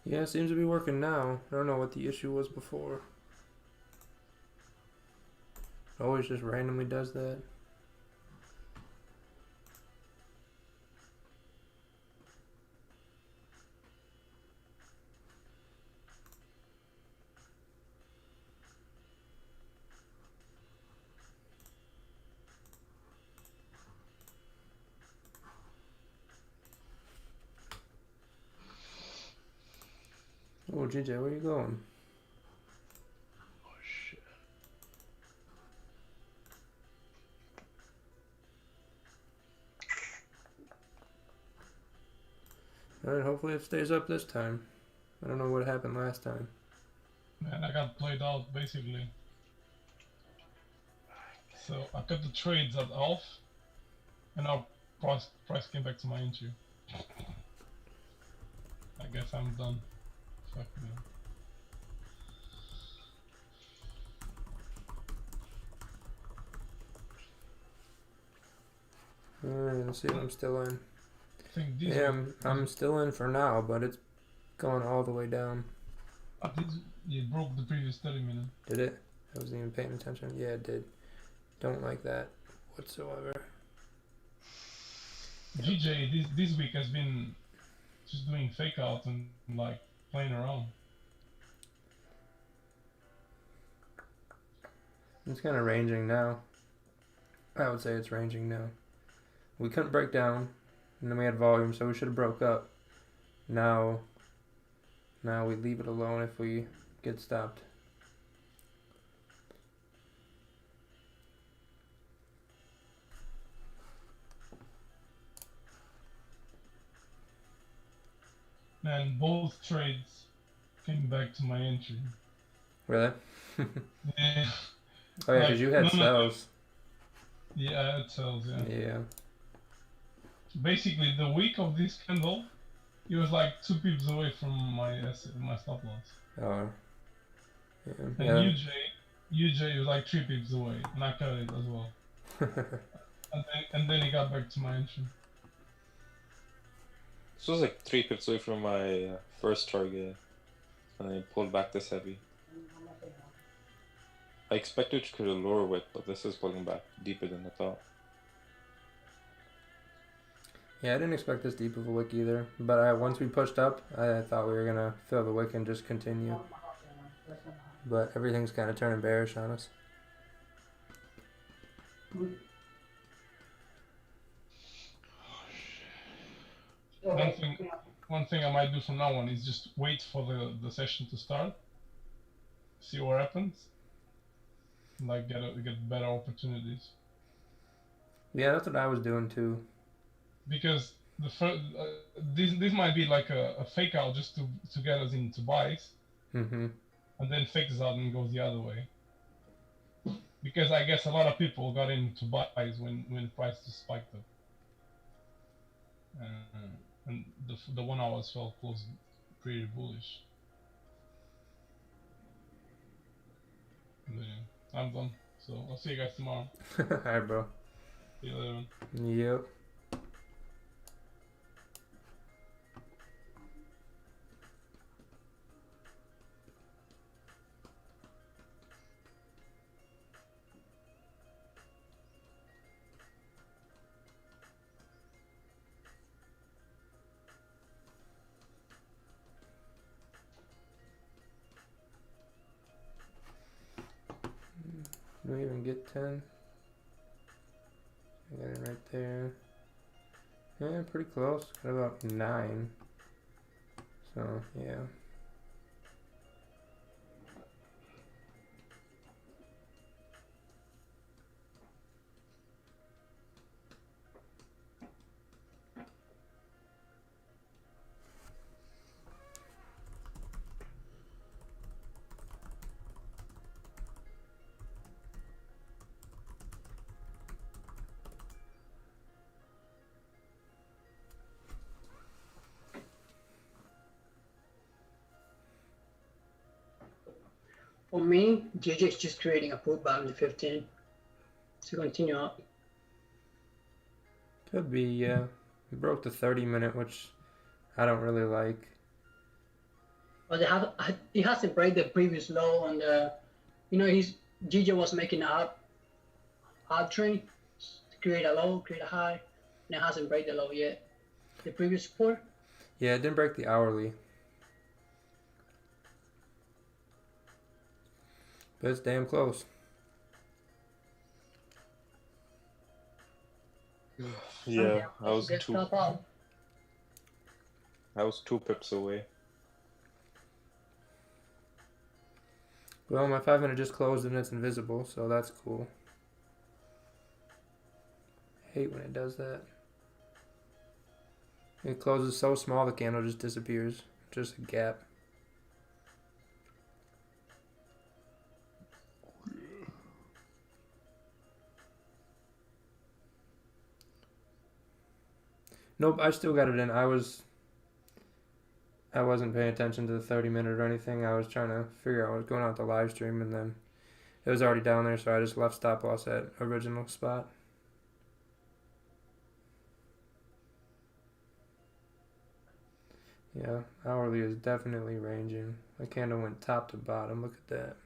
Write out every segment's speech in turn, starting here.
Yeah, it seems to be working now. I don't know what the issue was before. It always just randomly does that. Oh, GJ, where you going? Oh shit. Alright, hopefully it stays up this time. I don't know what happened last time. Man, I got played out basically. So I cut the trades at half, and now price came back to my entry. I guess I'm done. Fuck me. Alright, let's see if I'm still in. I think this Yeah, week, I'm still in for now, but it's going all the way down. it broke the previous 30 minute. Did it? I wasn't even paying attention. Yeah, it did. Don't like that whatsoever. GJ this week has been just doing fake out and like playing around. It's kind of ranging now. I would say it's ranging now. We couldn't break down, and then we had volume, so we should have broke up. Now we leave it alone if we get stopped. And both trades came back to my entry. Really? Yeah. Oh yeah, Like, because you had no, cells. Yeah, it sells, yeah. Yeah. Basically, the week of this candle, it was like 2 pips away from my stop loss. Oh. And Yeah. UJ was like 3 pips away, and I cut it as well. and then he got back to my entry. This was like 3 pips away from my first target, and then pulled back this heavy. I expected to create a lower wick, but this is pulling back deeper than I thought. Yeah, I didn't expect this deep of a wick either. But once we pushed up, I thought we were gonna fill the wick and just continue. But everything's kind of turning bearish on us. One thing I might do from now on is just wait for the session to start, see what happens, like get better opportunities. Yeah, that's what I was doing too. Because the first, this might be like a fake out just to get us into buys, Mm-hmm. and then fakes out and goes the other way. Because I guess a lot of people got into buys when prices spiked up, and the 1 hours felt close pretty bullish. But yeah, I'm done. So I'll see you guys tomorrow. Alright, bro. See you later. Yep. Do we even get 10? I got it right there. Yeah, pretty close. Got about 9. So, yeah. For me, JJ is just creating a pullback on the 15 to continue up. Could be, yeah. We broke the 30 minute, which I don't really like. but it hasn't break the previous low on the. You know, GJ was making an uptrend to create a low, create a high, and it hasn't break the low yet. The previous support. Yeah, it didn't break the hourly. But it's damn close. Yeah, Get top out. I was 2 pips away. Well, my 5 minute just closed and it's invisible, so that's cool. I hate when it does that. It closes so small the candle just disappears. Just a gap. Nope, I still got it in. I wasn't paying attention to the 30 minute or anything. I was trying to figure out what was going on with the live stream, and then it was already down there, so I just left stop loss at original spot. Yeah, hourly is definitely ranging. The candle went top to bottom. Look at that.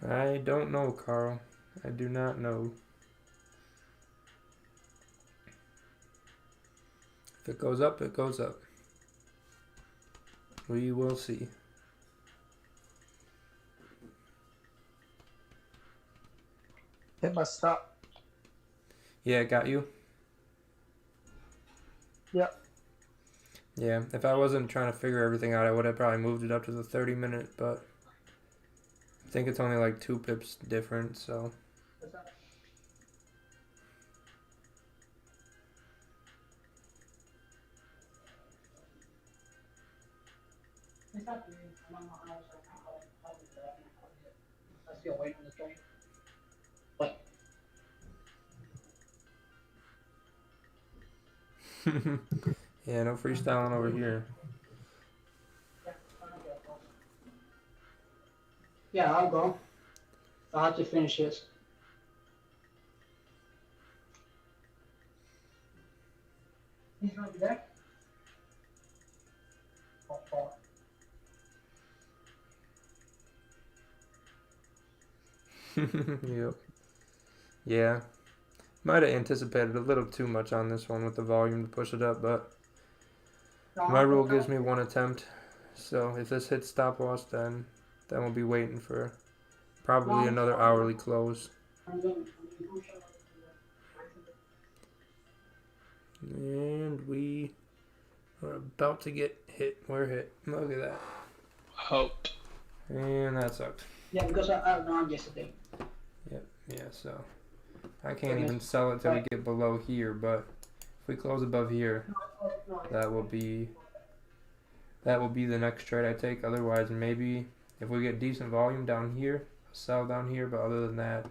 I don't know, Carl. I do not know. If it goes up, it goes up. We will see. Hit my stop. Yeah, got you? Yep. Yeah, if I wasn't trying to figure everything out, I would have probably moved it up to the 30 minute, but I think it's only like 2 pips different, so. I'm still waiting on the train. What? Yeah, no freestyling over here. Yeah, I'll go. I'll have to finish this. He's gonna be there? Yep. Yeah. Might have anticipated a little too much on this one with the volume to push it up, but my rule gives me one attempt. So if this hits stop loss, then we'll be waiting for probably another hourly close. And we are about to get hit. We're hit. Look at that. Out. And that sucked. Yeah, because I won yesterday. Yep. Yeah, so I can't even sell it till we get below here, but if we close above here, that will be the next trade I take. Otherwise, maybe if we get decent volume down here, I'll sell down here, but other than that,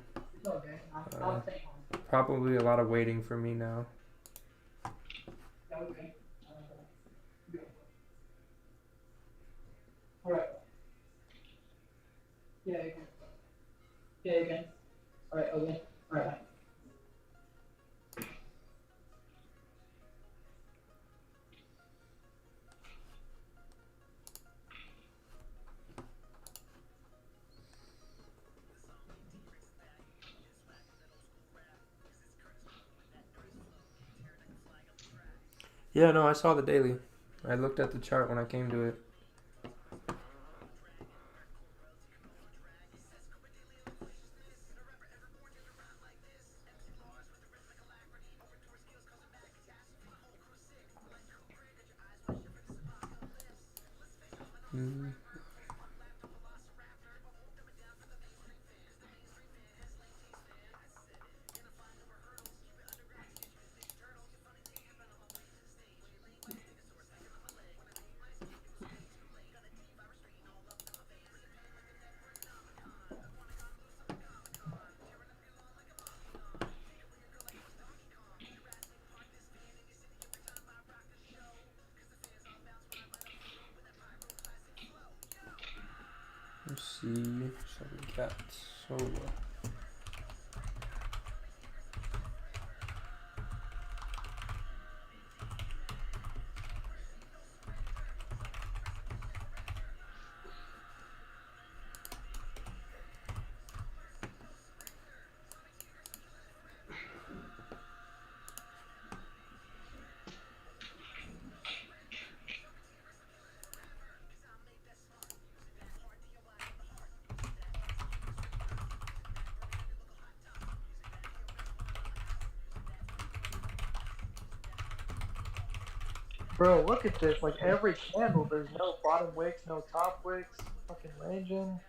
probably a lot of waiting for me now. Okay. Alright. Yeah, you can. Yeah, you can. Alright, okay. Alright. Yeah, no, I saw the daily. I looked at the chart when I came to it. Mm. see. So we got solar. Bro, look at this. Like every candle, there's no bottom wicks, no top wicks. Fucking ranging.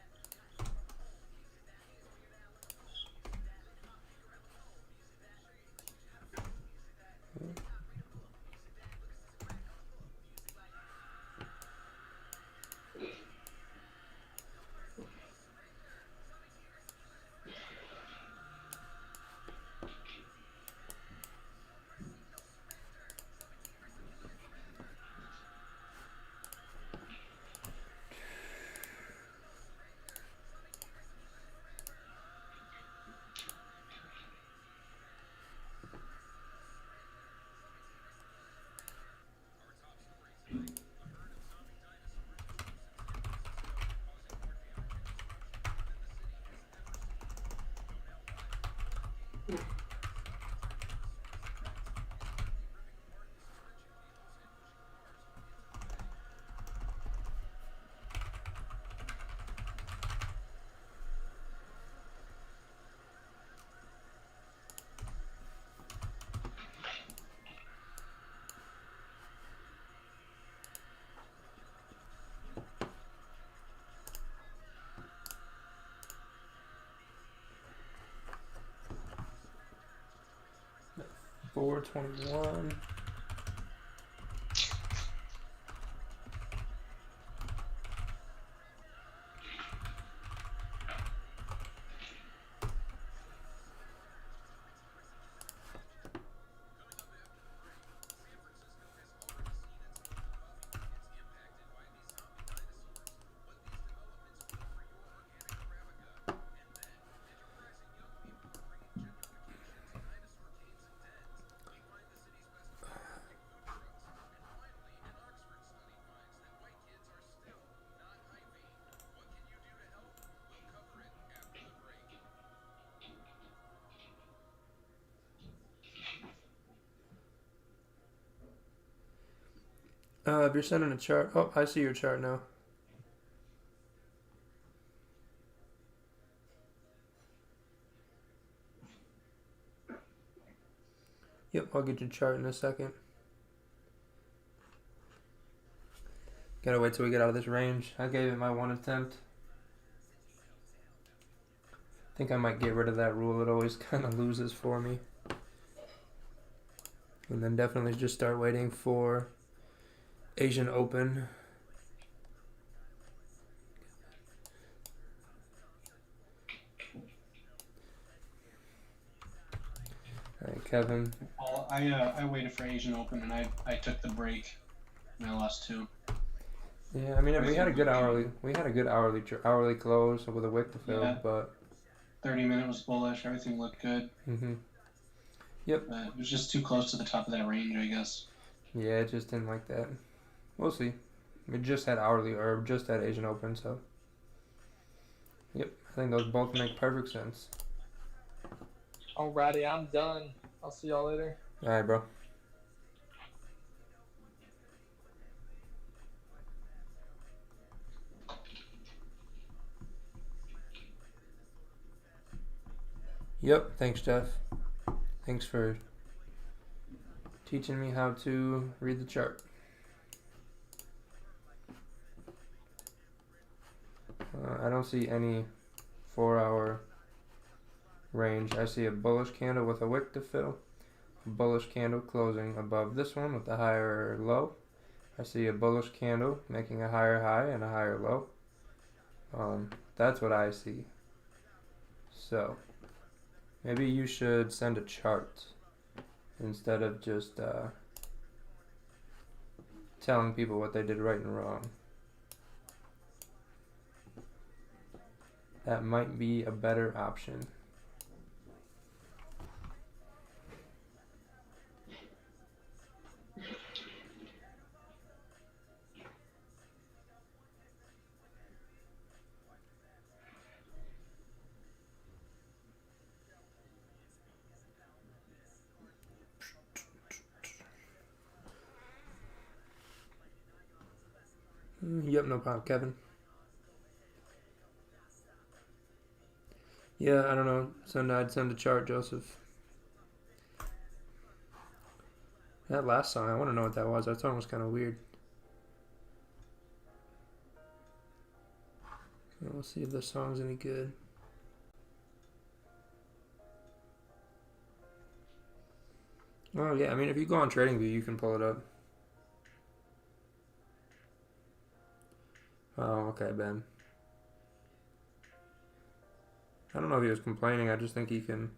$4.21. If you're sending a chart, oh, I see your chart now. Yep, I'll get your chart in a second. Gotta wait till we get out of this range. I gave it my one attempt. I think I might get rid of that rule. It always kind of loses for me. And then definitely just start waiting for Asian Open. All right, Kevin. Well, I waited for Asian Open and I took the break and I lost 2. Yeah, I mean we had a good hourly close with a wick to fill, Yeah. but 30-minute was bullish. Everything looked good. Yep. But it was just too close to the top of that range, I guess. Yeah, it just didn't like that. We'll see. We just had hourly or just had Asian Open, so yep, I think those both make perfect sense. Alrighty, I'm done. I'll see y'all later. All right, bro. Yep, thanks, Jeff. Thanks for teaching me how to read the chart. I don't see any 4-hour range. I see a bullish candle with a wick to fill. A bullish candle closing above this one with a higher low. I see a bullish candle making a higher high and a higher low. That's what I see. So maybe you should send a chart instead of just telling people what they did right and wrong. that might be a better option. Yep, no problem, Kevin. Yeah, I don't know. I'd send a chart, Joseph. That last song, I want to know what that was. That song was kind of weird. We'll see if the song's any good. Oh yeah, I mean, if you go on TradingView, you can pull it up. Oh, okay, Ben. I don't know if he was complaining. I just think he can.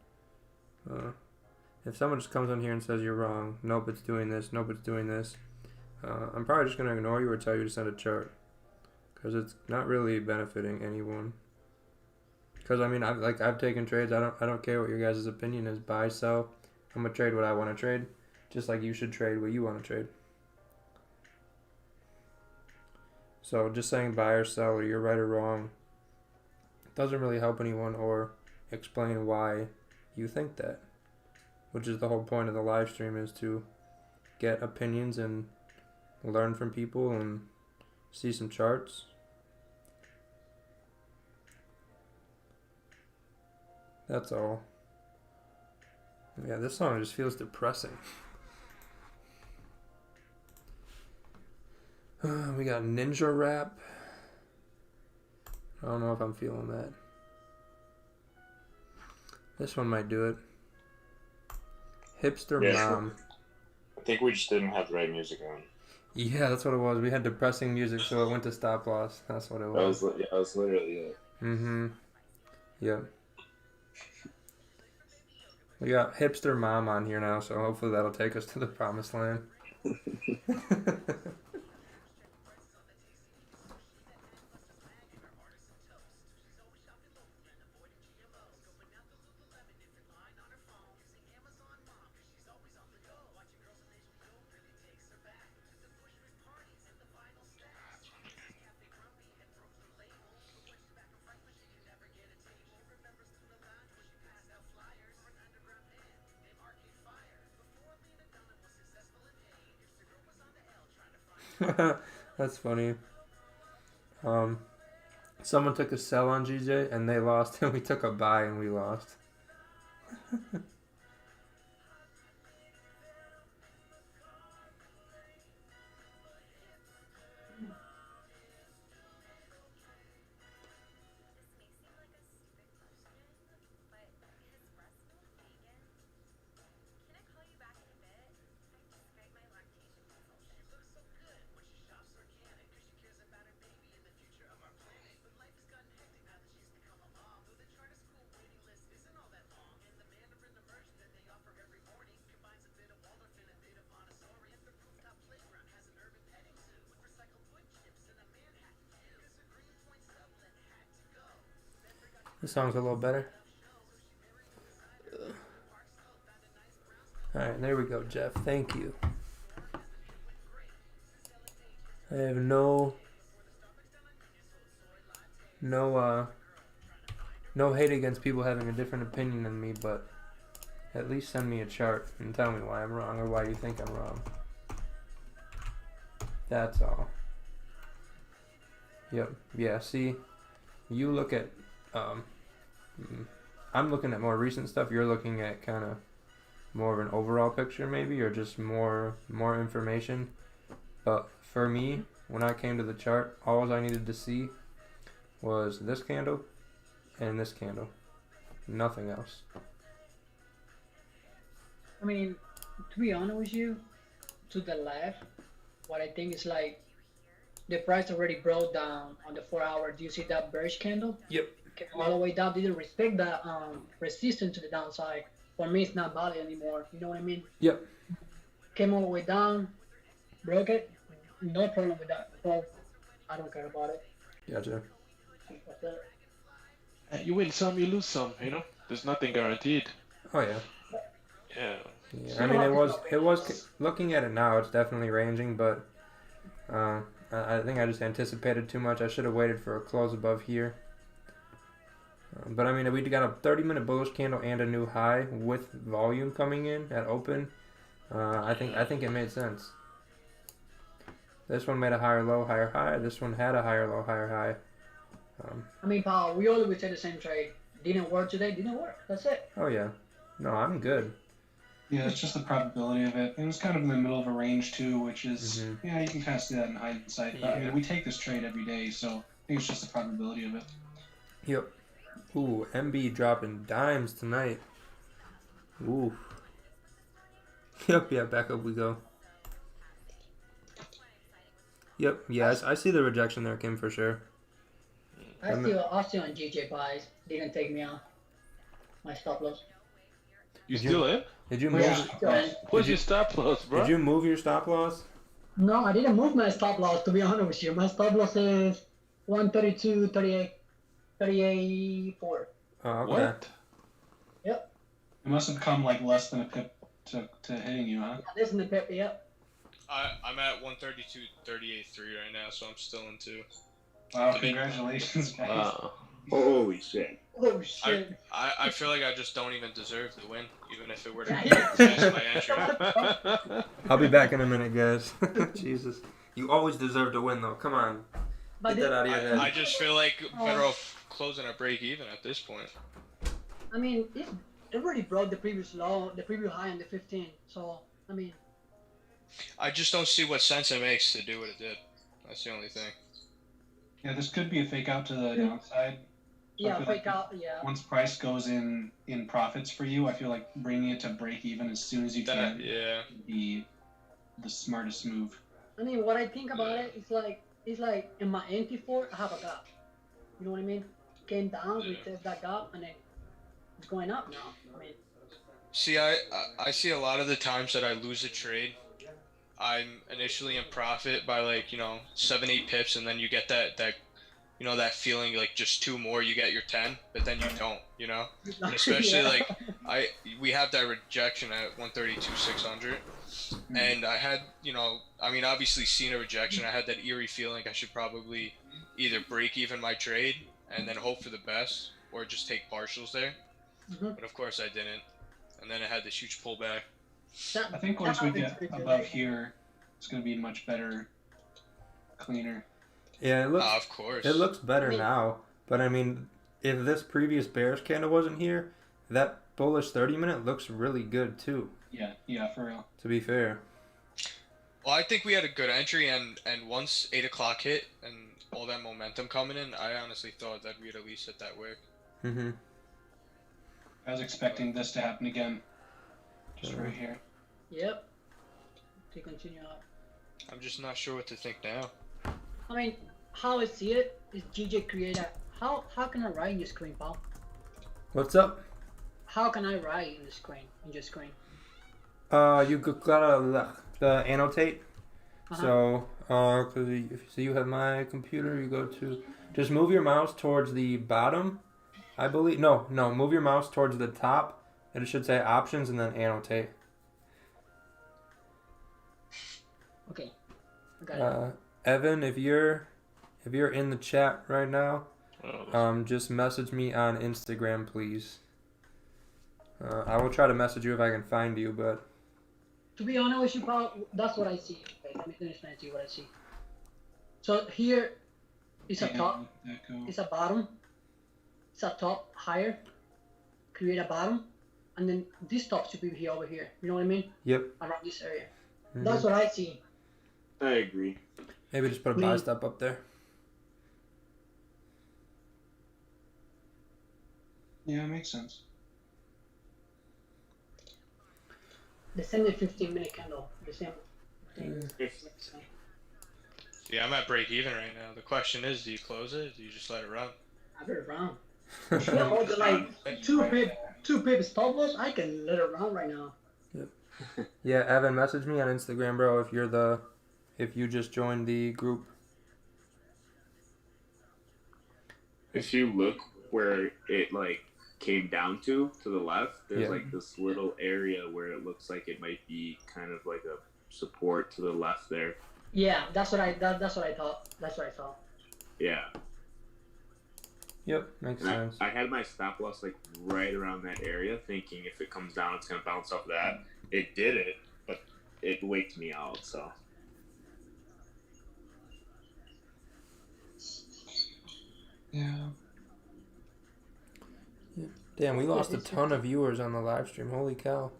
If someone just comes on here and says you're wrong, nope, it's doing this, nope, it's doing this, I'm probably just gonna ignore you or tell you to send a chart, because it's not really benefiting anyone. Because I mean, I've taken trades. I don't care what your guys' opinion is. Buy, sell. I'm gonna trade what I want to trade, just like you should trade what you want to trade. So just saying buy or sell or you're right or wrong doesn't really help anyone or explain why you think that, which is the whole point of the live stream, is to get opinions and learn from people and see some charts. That's all. Yeah, this song just feels depressing. We got Ninja Rap. I don't know if I'm feeling that. This one might do it. Hipster Yeah. Mom. I think we just didn't have the right music on. Yeah, that's what it was. We had depressing music, so it went to stop loss. That's what it was. That was literally it. Mm-hmm. Yep. We got Hipster Mom on here now, so hopefully that'll take us to the promised land. That's funny. Someone took a sell on GJ and they lost, and we took a buy and we lost. This song's a little better. Alright, there we go, Jeff. Thank you. I have no hate against people having a different opinion than me, but at least send me a chart and tell me why I'm wrong or why you think I'm wrong. That's all. Yep. Yeah, see, you look at I'm looking at more recent stuff. You're looking at kind of more of an overall picture maybe, or just more information. But for me, when I came to the chart, all I needed to see was this candle and this candle. Nothing else. I mean, to be honest with you, to the left, what I think is like the price already broke down on the 4 hour. Do you see that bearish candle? Yep. Came all the way down. Didn't respect that resistance to the downside. For me, it's not valid anymore. You know what I mean? Yep. Came all the way down, broke it. No problem with that. Well, I don't care about it. Gotcha. What's that? You win some, you lose some. You know, there's nothing guaranteed. Oh yeah. Yeah. Yeah, I mean, it was looking at it now, it's definitely ranging, but I think I just anticipated too much. I should have waited for a close above here. But I mean, we got a 30-minute bullish candle and a new high with volume coming in at open. I think it made sense. This one made a higher low, higher high. This one had a higher low, higher high. I mean, pal, we always say the same trade. Didn't work today, didn't work. That's it. Oh yeah. No, I'm good. Yeah, it's just the probability of it. It was kind of in the middle of a range too, which is Mhm. yeah, you can kind of see that in hindsight. But I Yeah. mean, we take this trade every day, so I think it's just the probability of it. Yep. Ooh, MB dropping dimes tonight. Ooh. Yep, yeah, back up we go. Yep, yeah, I see the rejection there, Kim, for sure. I still on GJ buys. Didn't take me out. My stop loss. You Did you- still in? Did you Where's move? your stop loss? What's your stop loss, bro? Did you move your stop loss? No, I didn't move my stop loss, to be honest with you. My stop loss is 132, 38, 38, 4. Oh, okay. What? It must have come like less than a pip to hitting you, huh? Yeah, this is the pip, yep. I'm at 132.38.3 right now, so I'm still in 2. Wow, congratulations, guys. Wow. Holy shit. Oh, shit. I feel like I just don't even deserve the win, even if it were to Yeah. change my entry. I'll be back in a minute, guys. Jesus. You always deserve to win, though. Come on. But Get that out of your head. I just feel like better off closing a break even at this point. I mean, it already broke the previous low, the previous high on the 15. So, I mean, I just don't see what sense it makes to do what it did. That's the only thing. Yeah, this could be a fake out to the downside. yeah, feel fake like- out, yeah. Once price goes in profits for you, I feel like bringing it to break even as soon as you That can yeah. would be the smartest move. I mean, what I think about it is like in my entry for, I have a gap. You know what I mean? Came down, we test that gap, and then it's going up now. I mean, See, I see a lot of the times that I lose a trade, I'm initially in profit by like 7-8 pips, and then you get that that feeling like just 2 more, you get your 10, but then you don't, And especially yeah. we have that rejection at 132.600, and I had obviously seeing a rejection, I had that eerie feeling I should probably either break even my trade and then hope for the best, or just take partials there. Mhm. But of course I didn't, and then it had this huge pullback. I think once we get above here, it's going to be much better, cleaner. Yeah, Of course. it looks better I mean- now. But I mean, if this previous bearish candle wasn't here, that bullish 30-minute looks really good too, Yeah, for real. to be fair. Well, I think we had a good entry, and once 8 o'clock hit and all that momentum coming in, I honestly thought that we'd at least hit that wick. Mm-hmm. I was expecting this to happen again. Just right here. Yep. To continue up. I'm just not sure what to think now. I mean, how I see it is GJ creator. How can I write in your screen, pal? What's up? How can I write in your screen? You gotta annotate. Uh-huh. So, so you have my computer. You go to, just move your mouse towards the bottom. I believe no, move your mouse towards the top. It should say options and then annotate. Okay. I got it. Evan, if you're in the chat right now, Oh, just message me on Instagram, please. I will try to message you if I can find you, but To be honest with you, pal, that's what I see. Wait, let me explain to you what I see. So here is a top, That go. it's a bottom, it's a top higher, create a bottom, and then this top should be here over here. You know what I mean? yep. Around this area. Mhm. That's what I see. I agree. Maybe just put a buy stop up there. Yeah, it makes sense. The same 15-minute candle, the same thing. Yeah, I'm at break even right now. The question is, do you close it? Do you just let it run? I let it run. Yeah, all the, like two pip stop loss, I can let it run right now. Yeah, Evan, message me on Instagram, bro, if you just joined the group. If you look where it like came down to the left, there's Yeah. like this little area where it looks like it might be kind of like a support to the left there. Yeah, that's what I thought. That's what I thought. Yeah. Yep, makes And sense. I had my stop loss like right around that area, thinking if it comes down, it's gonna bounce off that. It did it, but it waked me out. So Yeah. Damn, we lost a ton of viewers on the live stream. Holy cow.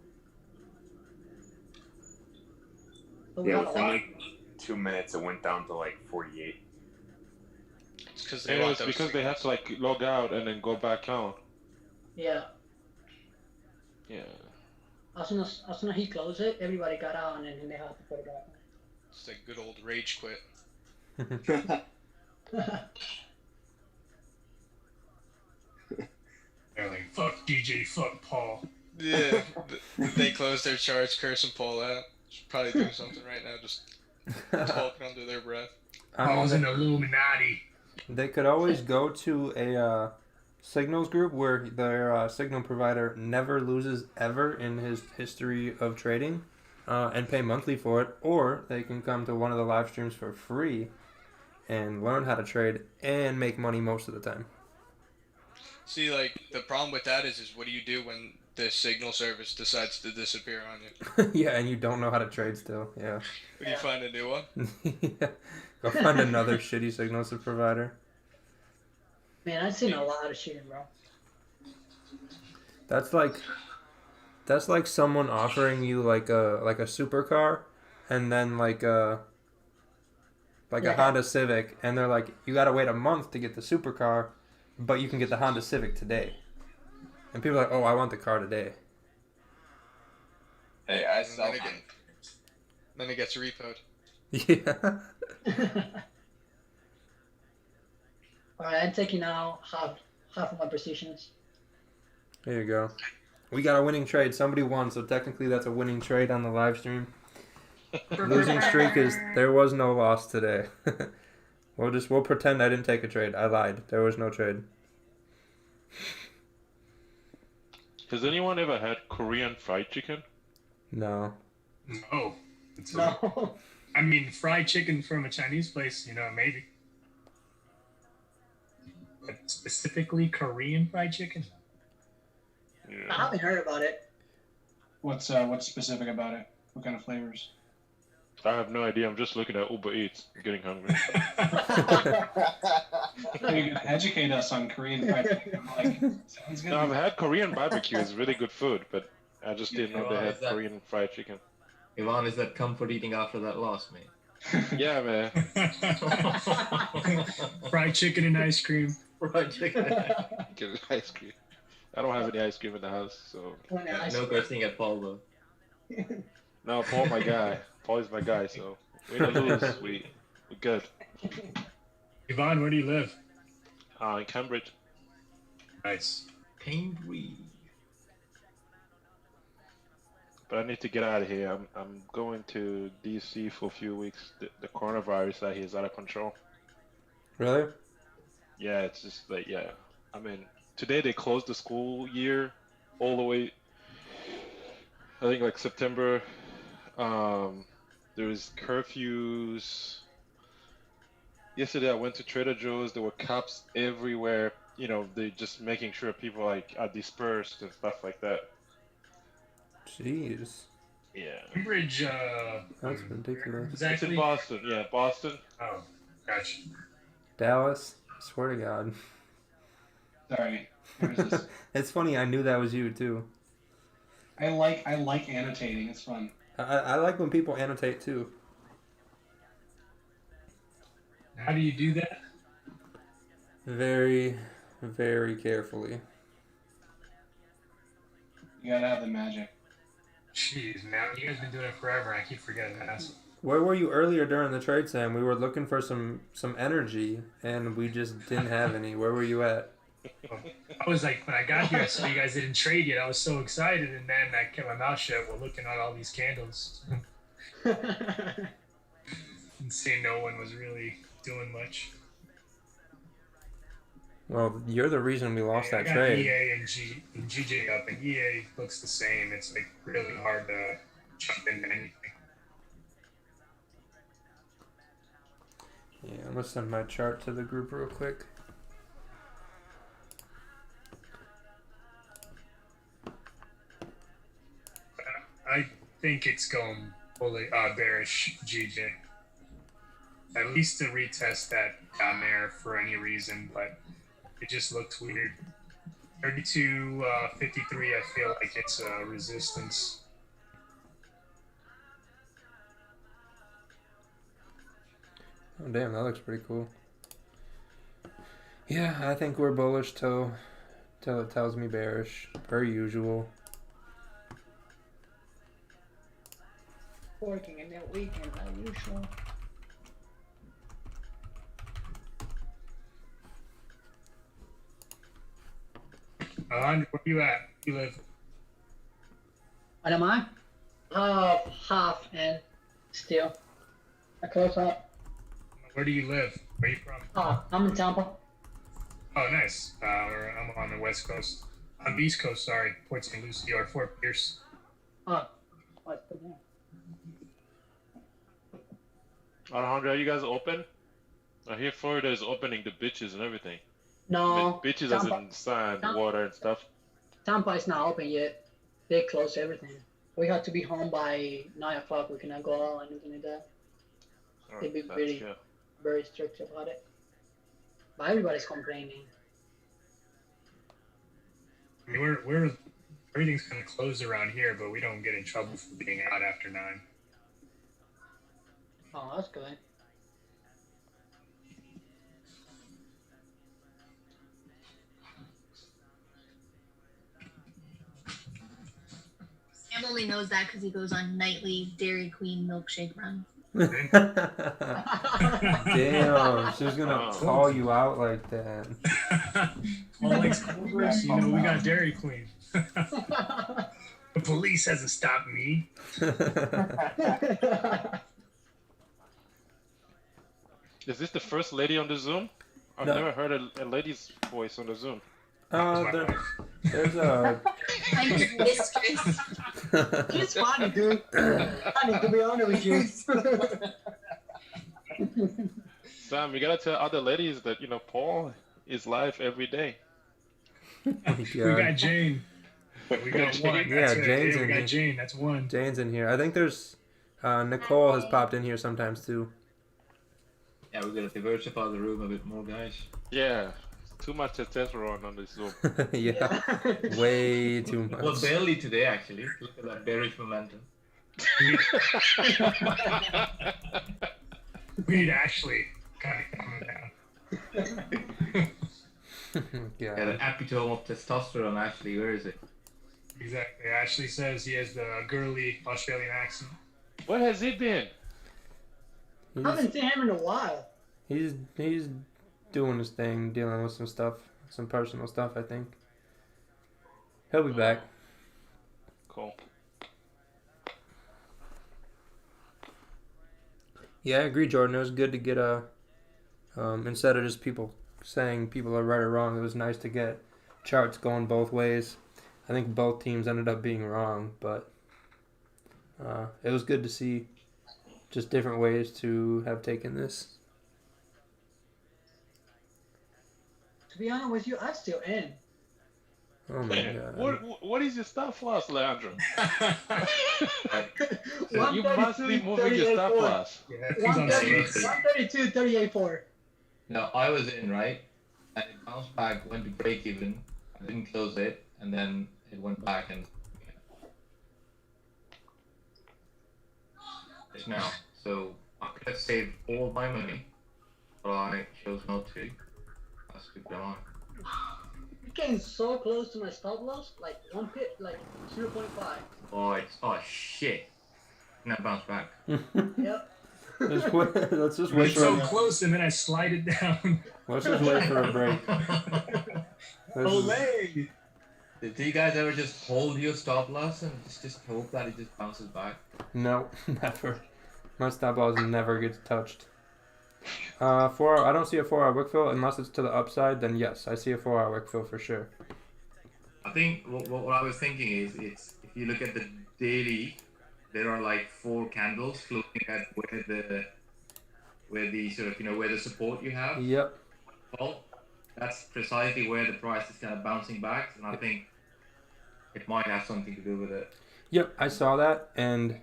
But we yeah, had a within lot. like 2 minutes, it went down to like 48. It's because they And it want was those because they had to like log out and then go back on. Yeah. Yeah. As soon as he closed it, everybody got out and then they had to put it back. It's that good old rage quit. They're like, fuck DJ, fuck Paul. Yeah, they closed their charts, cursing Paul out. Should probably do something right now, just talking under their breath. I mean, Paul's an Illuminati. they could always go to a signals group where their signal provider never loses ever in his history of trading and pay monthly for it, or they can come to one of the live streams for free and learn how to trade and make money most of the time. See, like, the problem with that is what do you do when the signal service decides to disappear on you? Yeah, and you don't know how to trade still. Yeah. When you find a new one? Yeah. Go find another shitty signals provider. Man, I've seen a lot of shit, bro. That's like someone offering you like a supercar and then like a Yeah. Honda Civic, and they're like, you gotta wait a month to get the supercar, but you can get the Honda Civic today. And people are like, oh, I want the car today. Hey, I And sell then, then it gets repoed. Yeah. Alright, I'm taking now half of my positions. There you go. We got a winning trade. Somebody won, so technically that's a winning trade on the live stream. Losing streak is there was no loss today. We'll pretend I didn't take a trade. I lied. There was no trade. Has anyone ever had Korean fried chicken? No. No. It's No. I mean, fried chicken from a Chinese place, maybe. But specifically Korean fried chicken? I Yeah. haven't heard about it. What's specific about it? What kind of flavors? I have no idea. I'm just looking at Uber Eats. I'm getting hungry. You're gonna educate us on Korean fried chicken. I'm like, sounds good. No, I've had Korean barbecue. It's really good food, but I just didn't know they had Korean fried chicken. Ivan, is that comfort eating after that loss, mate? Yeah, man. Fried chicken and ice cream. Fried chicken. Get ice cream. I don't have any ice cream in the house, so. No cursing at Paul, though. No, Paul, my guy. Paul is my guy, so win or lose, we're good. Yvonne, where do you live? In Cambridge. Nice. Cambridge. But I need to get out of here. I'm going to DC for a few weeks. The coronavirus out here is out of control. Really? Yeah, it's just like, yeah. I mean, today they closed the school year all the way, I think like September. There was curfews. Yesterday I went to Trader Joe's. There were cops everywhere. They just making sure people are dispersed and stuff like that. Jeez. Yeah. Cambridge, That's ridiculous. It's exactly. in Boston. Yeah, Boston. Oh, gotcha. Dallas? I swear to God. Sorry. Where is this? It's funny, I knew that was you too. I like annotating. It's fun. I like when people annotate too. How do you do that? Very, very carefully. You gotta have the magic. Jeez, man, you guys been doing it forever. I keep forgetting to ask. Where were you earlier during the trade, Sam? We were looking for some energy, and we just didn't have any. Where were you at? I was like, when I got here, I saw you guys didn't trade yet. I was so excited, and then I kept my mouth shut while looking at all these candles and seeing no one was really doing much. Well, you're the reason we lost I that got trade. EA and GJ up, and EA looks the same. It's like really hard to jump into anything. Yeah, I'm gonna send my chart to the group real quick. I think it's going fully bearish, GJ. At least to retest that down there for any reason, but it just looked weird. 32.53, I feel like it's a resistance. Oh damn, that looks pretty cool. Yeah, I think we're bullish till it tells me bearish, per usual. Working in that weekend, as usual. Where you at? You live? And am I? Half and still. A close up. Where do you live? Where are you from? Oh, I'm in Tampa. Oh, nice. I'm on the West Coast. On the East Coast, sorry. Port St. Lucie or Fort Pierce. Oh, what's the name? Alejandro, are you guys open? I hear Florida is opening the beaches and everything. No. I mean, beaches as Tampa, in sand, Tampa, water, and stuff. Tampa is not open yet. They closed everything. We have to be home by 9 o'clock. We cannot go out or anything like that. They'd be really very strict about it. But everybody's complaining. I mean, we're everything's kind of closed around here, but we don't get in trouble for being out after 9. Oh, that's good. Sam only knows that because he goes on nightly Dairy Queen milkshake runs. Damn, she's gonna call you out like that. Alex Congress, you know, we got Dairy Queen. The police hasn't stopped me. Is this the first lady on the Zoom? I've No. never heard a lady's voice on the Zoom. There's a. I'm his mistress. She's funny, dude. Funny, to be honest with you. Sam, you gotta tell other ladies that, you know, Paul is live every day. Oh my We God. got Jane. We got one. Yeah, That's it. Jane's Yeah, we in got here. Jane. That's one. Jane's in here. I think there's Nicole has popped in here sometimes too. Yeah, we're gonna diversify the room a bit more, guys. Yeah, too much testosterone on this Zoom. Yeah, way too much. Well, barely today, actually. Look at that bearish momentum. We need Ashley kind of coming down. Yeah, the epitome of testosterone, actually. Where is it? Exactly. Ashley says he has the girly Australian accent. Where has he been? I haven't seen him in a while. He's doing his thing, dealing with some stuff, some personal stuff. I think he'll be back. Cool. Yeah, I agree, Jordan. It was good to get instead of just people saying people are right or wrong. It was nice to get charts going both ways. I think both teams ended up being wrong, but it was good to see just different ways to have taken this. To be honest with you, I still in. Oh my God. What is your stop loss, Leandro? You 132, must be moving your stop 38.4. loss. 132, 38.4. No, I was in, right? And it bounced back, went to break even. I didn't close it, and then it went back and it's now. So I could have saved all my money, but I chose not to. That's good going. You're getting so close to my stop loss, like 1 pip, like 0.5. Oh shit. Now bounce back. Yep. Let's just wait It's so for close, and then I slide it down. let's just wait for a break. Olay! Do you guys ever just hold your stop loss and just hope that it just bounces back? No, never. My stop loss never gets touched. I don't see a 4-hour wick fill unless it's to the upside. Then yes, I see a 4-hour wick fill for sure. I think what I was thinking is it's if you look at the daily, there are like 4 candles floating at where the sort of where the support you have. Yep. Well, that's precisely where the price is kind of bouncing back, and I think it might have something to do with it. Yep, I saw that, and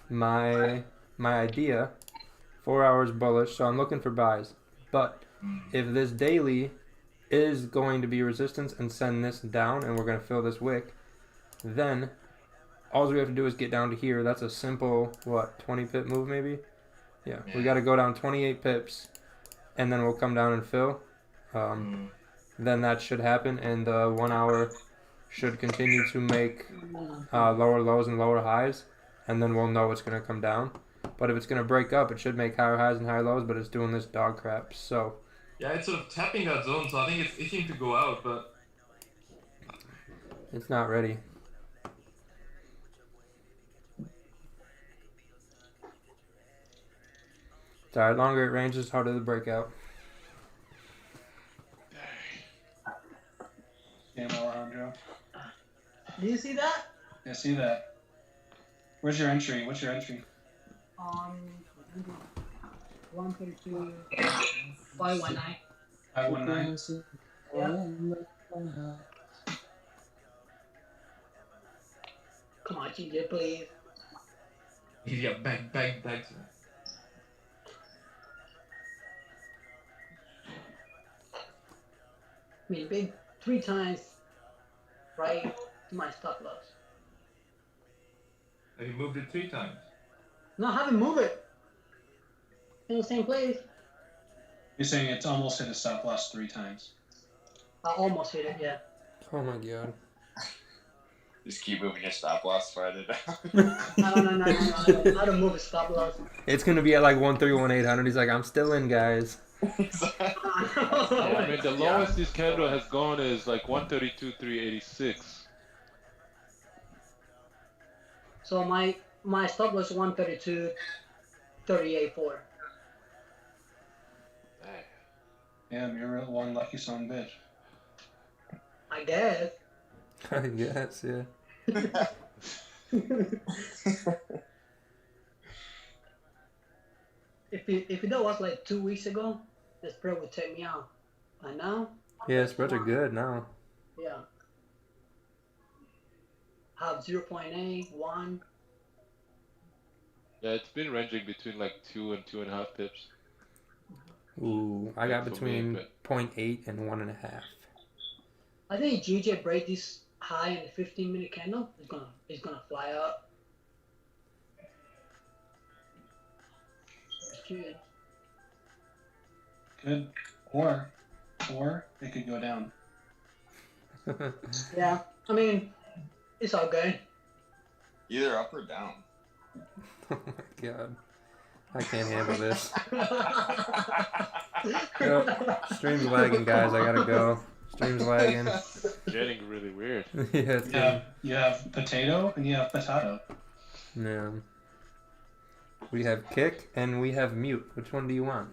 my idea, 4 hours bullish, so I'm looking for buys. But if this daily is going to be resistance and send this down, and we're going to fill this wick, then all we have to do is get down to here. That's a simple, 20 pip move maybe? Yeah, we got to go down 28 pips, and then we'll come down and fill. Then that should happen, and the 1 hour should continue to make lower lows and lower highs, and then we'll know it's going to come down. But if it's going to break up, it should make higher highs and higher lows, but it's doing this dog crap, so... Yeah, it's sort of tapping that zone, so I think it's itching to go out, but... It's not ready. Sorry, longer it ranges, harder the breakout. Game Alejandro. Do you see that? Yeah, see that. Where's your entry? What's your entry? 132, 519. 519. Yeah. Come on, GJ, please. Yeah, bang. I mean, big 3 times right to my stop loss. Have you moved it 3 times? No, I haven't moved it. In the same place. You're saying it's almost hit a stop loss 3 times. I almost hit it, yeah. Oh my god. Just keep moving your stop loss Friday down. No. I don't move a stop loss. It's going to be at like 131,800. He's like, I'm still in, guys. Yeah, I mean, the lowest this candle has gone is like 132,386. So my stop was 132.38.4. Yeah, you're one lucky son of a bitch. I guess. I guess, yeah. If that was like 2 weeks ago, the spread would take me out. But now? Yeah, spreads are good now. Yeah. Have 0.8, 1. Yeah, it's been ranging between like 2 and 2.5 pips. Ooh, I got For between me, 0.8 and 1.5. I think GJ break this high in the 15-minute candle. It's gonna fly up. It's good. Good. Or it could go down. Yeah, I mean, it's all good. Either up or down. Oh my god. I can't handle this. Yep. Stream's lagging, guys. I gotta go. Stream's lagging. Getting really weird. Yeah, it's You have potato and you have potato. Yeah. We have kick and we have mute. Which one do you want?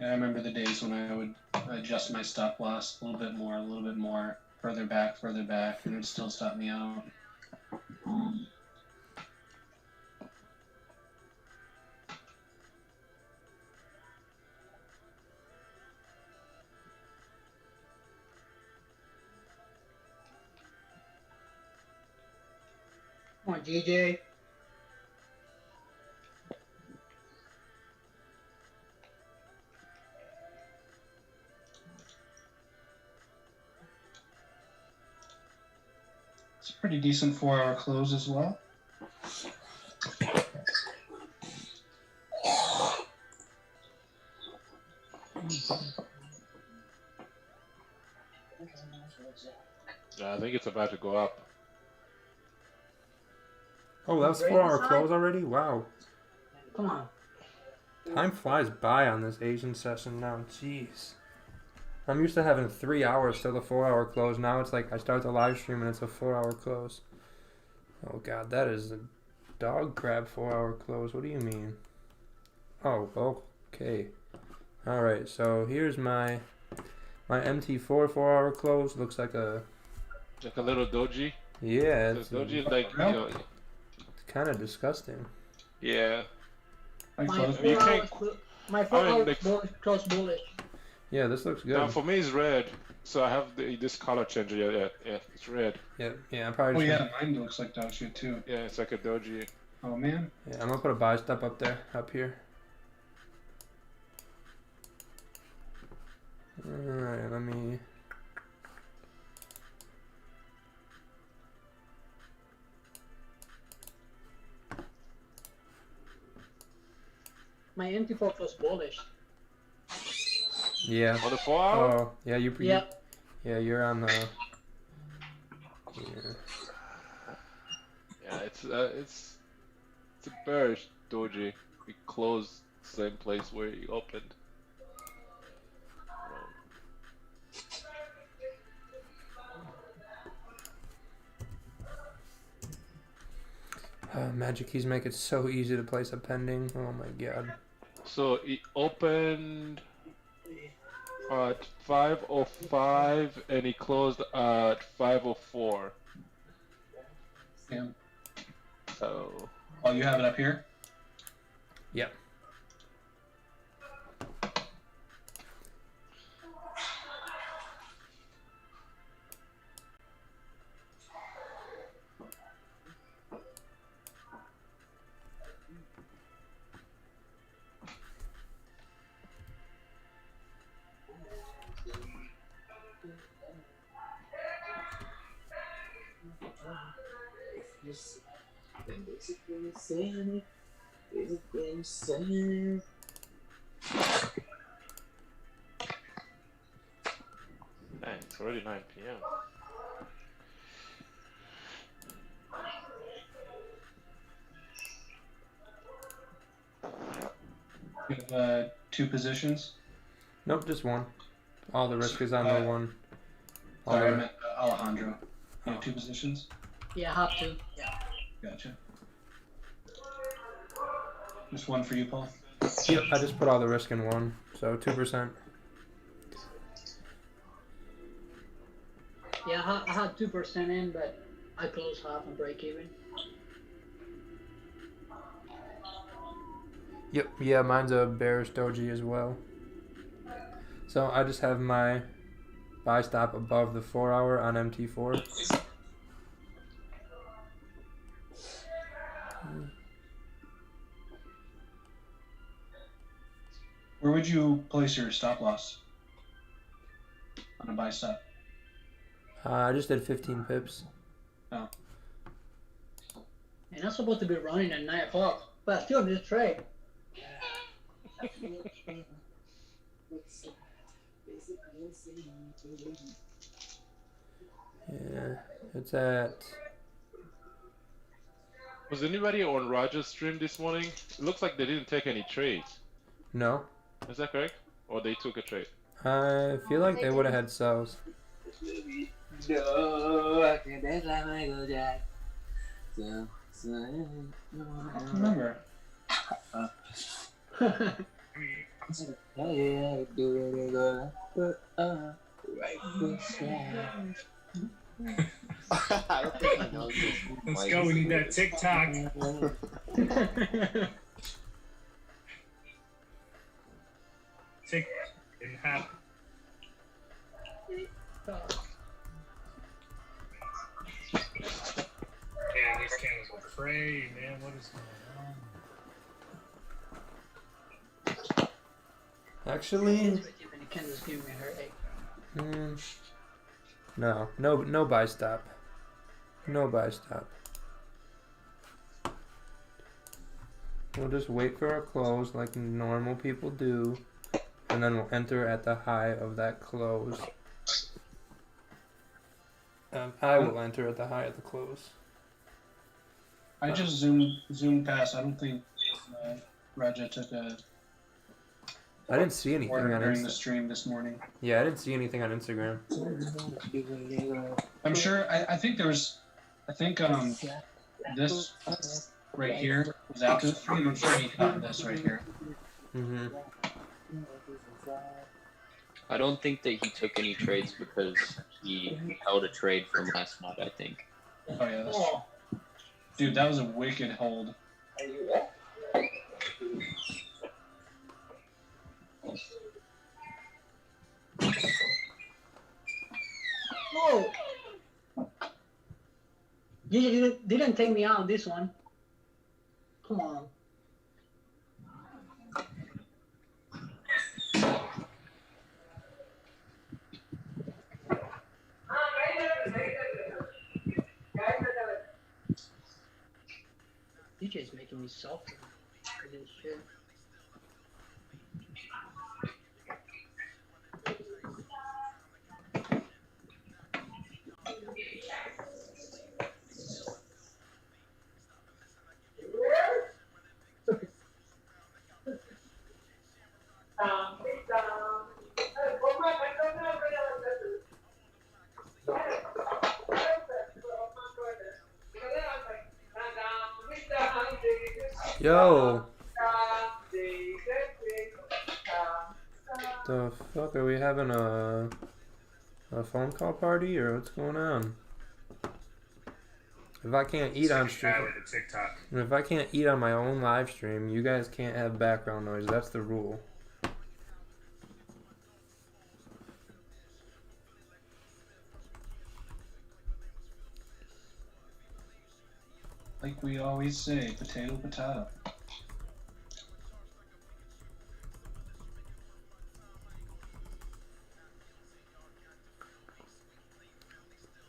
Yeah, I remember the days when I would adjust my stop loss a little bit more, further back, and it would still stop me out. Come on, GJ. It's a pretty decent 4-hour close as well. Yeah, I think it's about to go up. Oh, that was 4-hour close already? Wow. Come on. Time flies by on this Asian session now. Jeez. I'm used to having 3 hours till the 4-hour close. Now it's like I start the live stream and it's a 4-hour close. Oh god, that is a dog crap 4-hour close. What do you mean? Oh, okay. Alright, so here's my MT4 4-hour close. Looks like a... Like a little doji. Yeah, So it's doji is like, you know, kind of disgusting. yeah. My You 4 can't- hours, my 4 hours like- close bullish. Yeah, this looks good. Now for me it's red, so I have this color changer. Yeah, it's red. Yeah, I'm probably Oh just yeah, mine looks like dog shit too. Yeah, it's like a doji. Oh man. Yeah, I'm gonna put a buy stop up there, up here. Alright, let me... My MT4 close bullish. Yeah. On the 4-hour? Oh, yeah, Yeah. Yeah, you're on the... Yeah, it's a bearish doji. We closed same place where you opened. Magic keys make it so easy to place a pending. Oh my god. So it opened at 5:05 and it closed at 5:04. Yeah. So. Oh, you have it up here? Yep. Dang, it's already 9 p.m. You have 2 positions? Nope, just one. All the risk is on the one. Sorry, I meant Alejandro. You have 2 positions? Yeah, I have to. Yeah. Gotcha. Just one for you, Paul? Yep, I just put all the risk in one, so 2%. Yeah, I had 2% in, but I closed half and break even. Yep, yeah, mine's a bearish doji as well. So I just have my buy stop above the 4-hour on MT4. Where would you place your stop loss on a buy stop? I just did 15 pips. Oh. And I'm supposed to be running at 9 o'clock, but I still just trade. Yeah, it's at... Was anybody on Roger's stream this morning? It looks like they didn't take any trades. No. Is that correct? Or they took a trade? I feel like they would have had sells. I don't remember. I don't think he knows this. Let's go, we need that TikTok. Tick didn't happen. Man, these candles are crazy, man. What is going on? Actually, Can just give me a headache. no buy stop. No buy stop. We'll just wait for a close like normal people do, and then we'll enter at the high of that close. I will enter at the high of the close. I just zoomed past. I don't think Raja took a I didn't see anything order on during the Insta. stream this morning. Yeah, I didn't see anything on Instagram. I'm sure. I think there was. I think this right here was active. I'm sure he caught this right here. Mm-hmm. I don't think that he took any trades because he held a trade from last night, I think. Oh yeah, that's true. Dude, that was a wicked hold. Oh! You didn't take me out on this one. Come on. DJ's making me salty. Crazy as shit. Yo! The fuck, are we having a phone call party or what's going on? If I can't eat on stream, With the TikTok. if I can't eat on my own live stream, you guys can't have background noise. That's the rule. Like we always say, potato, potato.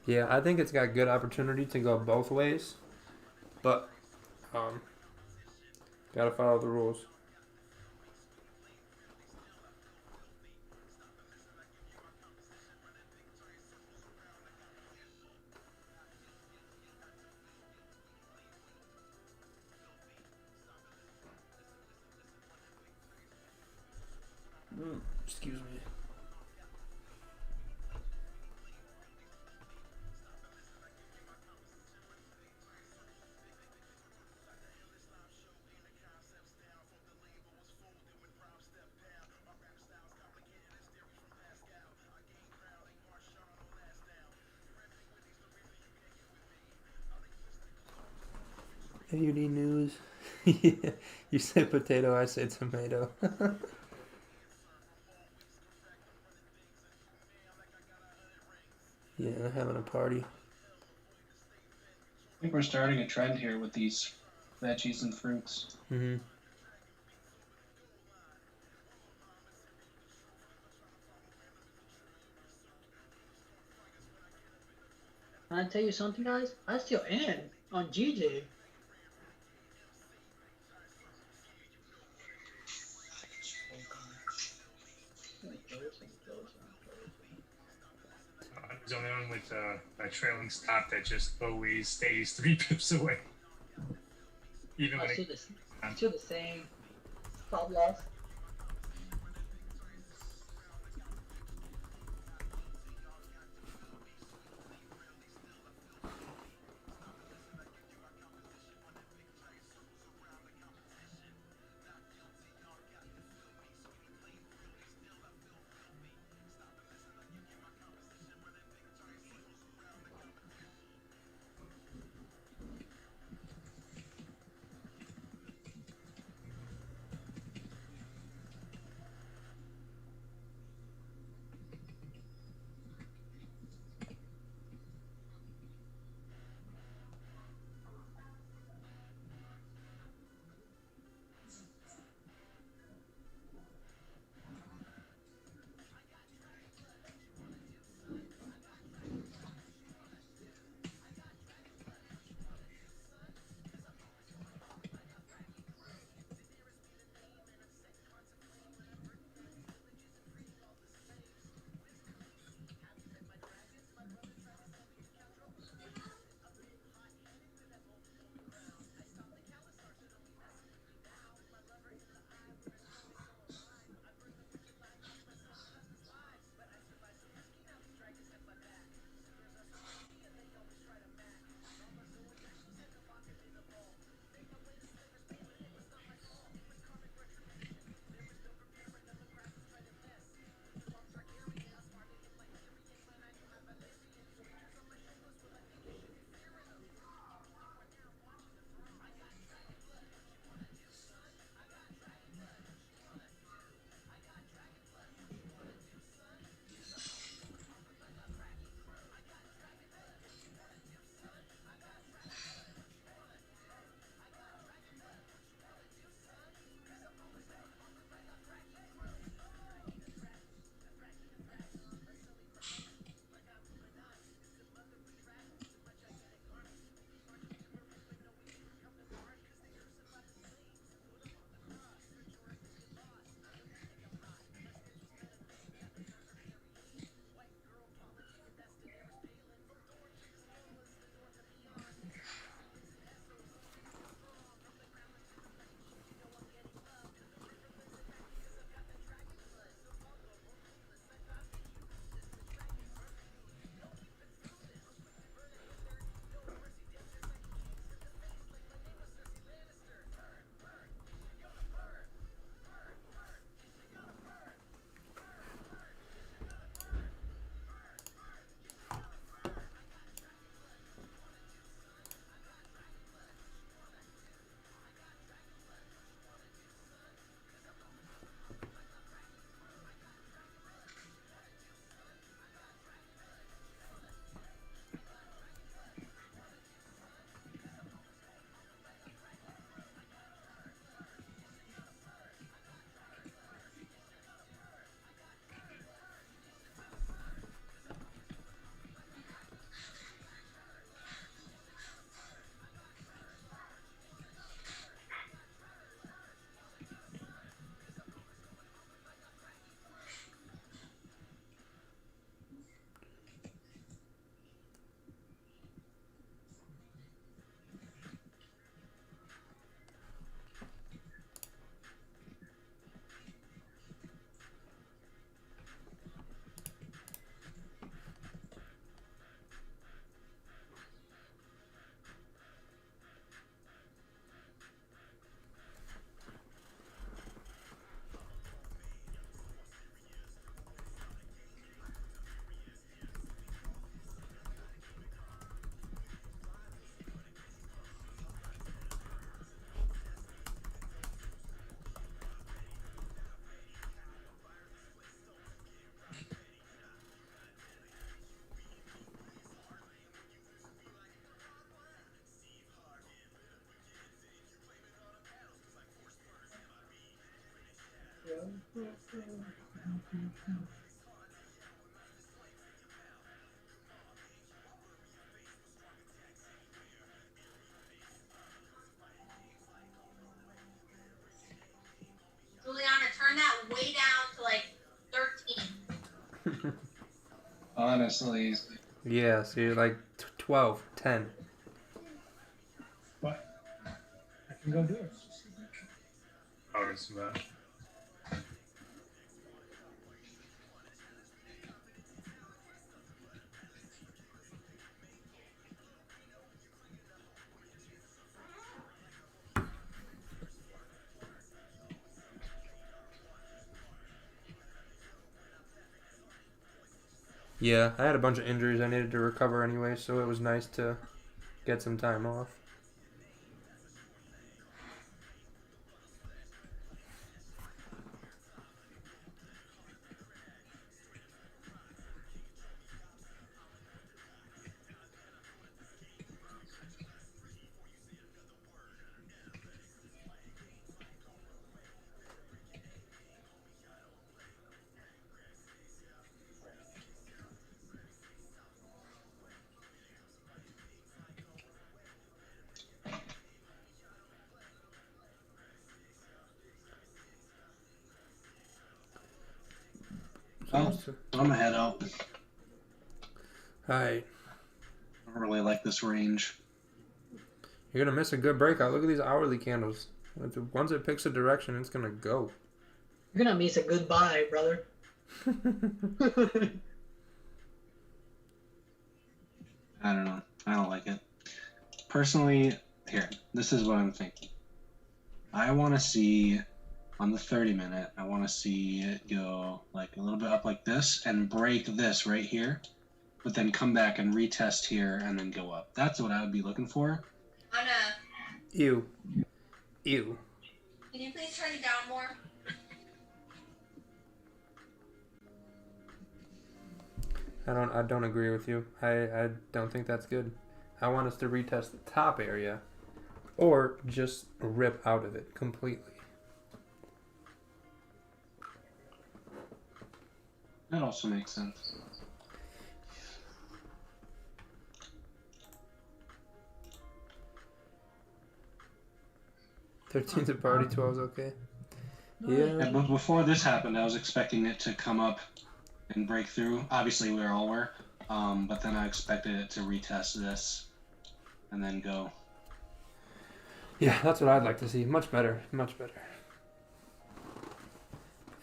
Yeah, I think it's got good opportunity to go both ways, but gotta follow the rules. Excuse me. AUD news. Yeah, you say potato, I say tomato. Yeah, they're having a party. I think we're starting a trend here with these veggies and fruits. Mm-hmm. Can I tell you something, guys? I still am on GJ. There's only one with a trailing stop that just always stays 3 pips away. Even when Still the same stop loss. Juliana, turn that way down to like 13. Honestly. Yeah, see, like 12, 10. But I can go do it. Oh, it's about. Yeah, I had a bunch of injuries I needed to recover anyway, so it was nice to get some time off. Well, I'm gonna head out. Alright. I don't really like this range. You're gonna miss a good breakout. Look at these hourly candles. Once it picks a direction, it's gonna go. You're gonna miss a good buy, brother. I don't know. I don't like it. Personally, here, this is what I'm thinking. I want to see, on the 30-minute, I want to see it go like a little bit up like this and break this right here, but then come back and retest here and then go up. That's what I would be looking for. Anna, Ew. Ew. can you please turn it down more? I don't agree with you. I don't think that's good. I want us to retest the top area or just rip out of it completely. That also makes sense. Thirteen's a party, 12's okay. Yeah, but before this happened, I was expecting it to come up and break through. Obviously, we all were. But then I expected it to retest this and then go. Yeah, that's what I'd like to see. Much better. Much better.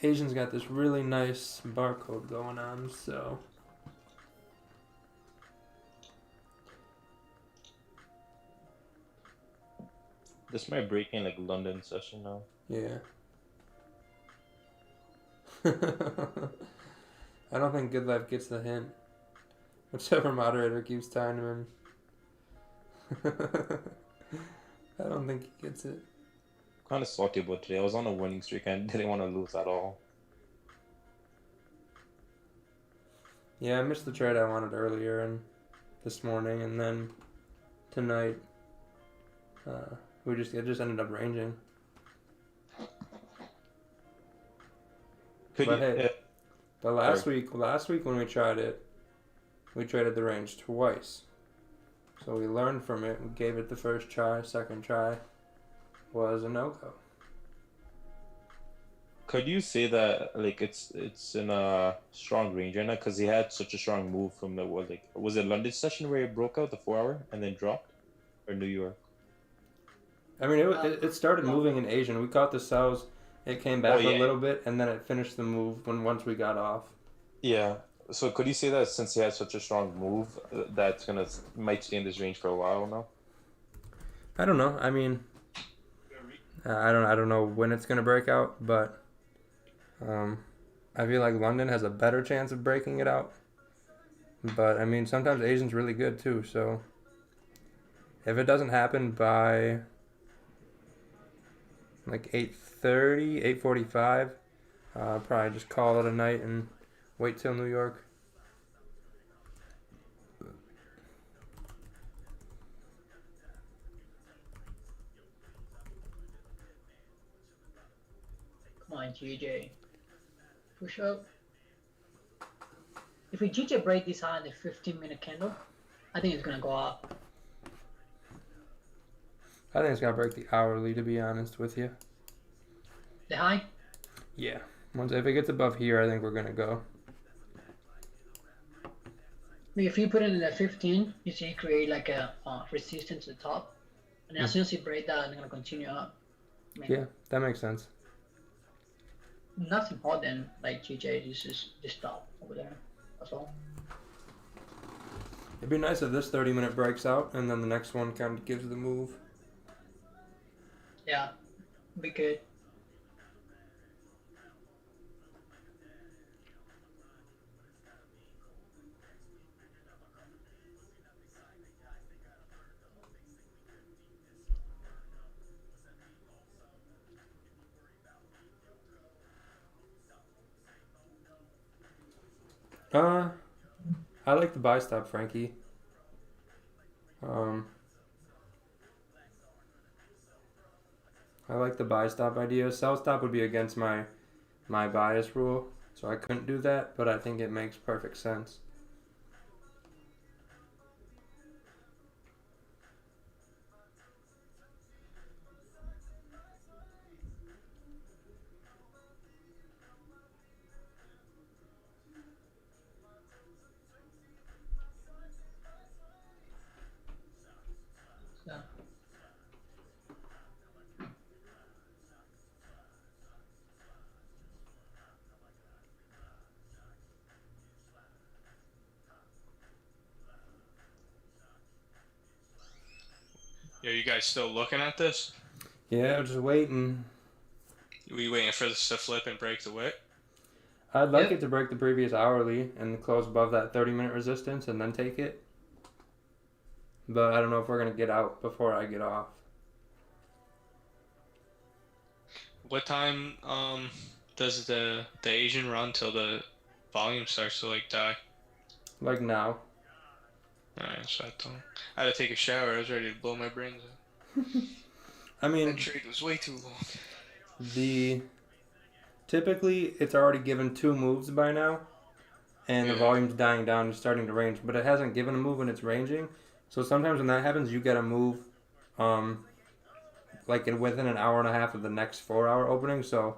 Asian's got this really nice barcode going on, so... This might break in like London session now. Yeah. I don't think Good Life gets the hint. Whichever moderator keeps tying him in. I don't think he gets it. Kind of salty about today. I was on a winning streak and didn't want to lose at all. Yeah, I missed the trade I wanted earlier and this morning, and then tonight it just ended up ranging. Could but you, hey, but last sorry. week when we tried it, we traded the range twice. So we learned from it. We gave it the first try. Second try was a no-go. Could you say that like it's in a strong range right now because he had such a strong move from the was it London session where he broke out the 4 hour and then dropped, or New York? I mean, it started moving in Asian. We caught the sells. It came back a little bit, and then it finished the move once we got off. Yeah. So could you say that since he had such a strong move, that's might stay in this range for a while now? I don't know. I mean, I don't know when it's gonna break out, but I feel like London has a better chance of breaking it out. But I mean, sometimes Asian's really good too. So if it doesn't happen by like 8:30, 8:45, probably just call it a night and wait till New York. Come on, GJ. push up. If we GJ break this high in the 15-minute candle, I think it's gonna go up. I think it's got to break the hourly, to be honest with you. The high? Yeah. Once if it gets above here, I think we're going to go. I mean, if you put it in the 15, you see it create like a resistance at the top. And then as soon as you break that, it's gonna continue up. I mean, Yeah, that makes sense. nothing more than like GJ, this is this top over there. That's all. It'd be nice if this 30-minute breaks out and then the next one kind of gives the move. Yeah, be good. I like the buy stop, Frankie. I like the buy stop idea. Sell stop would be against my bias rule, so I couldn't do that, but I think it makes perfect sense. Yeah. Are you guys still looking at this? Yeah, just waiting. We waiting for this to flip and break the wick? I'd like it to break the previous hourly and close above that 30-minute resistance and then take it. But I don't know if we're going to get out before I get off. What time does the Asian run till the volume starts to like die? Like now. Alright, so I had to take a shower. I was ready to blow my brains out. I mean, that trade was way too long. Typically it's already given 2 moves by now, and the volume's dying down and starting to range, but it hasn't given a move when it's ranging. So sometimes when that happens, you get a move, like within an hour and a half of the next 4-hour opening. So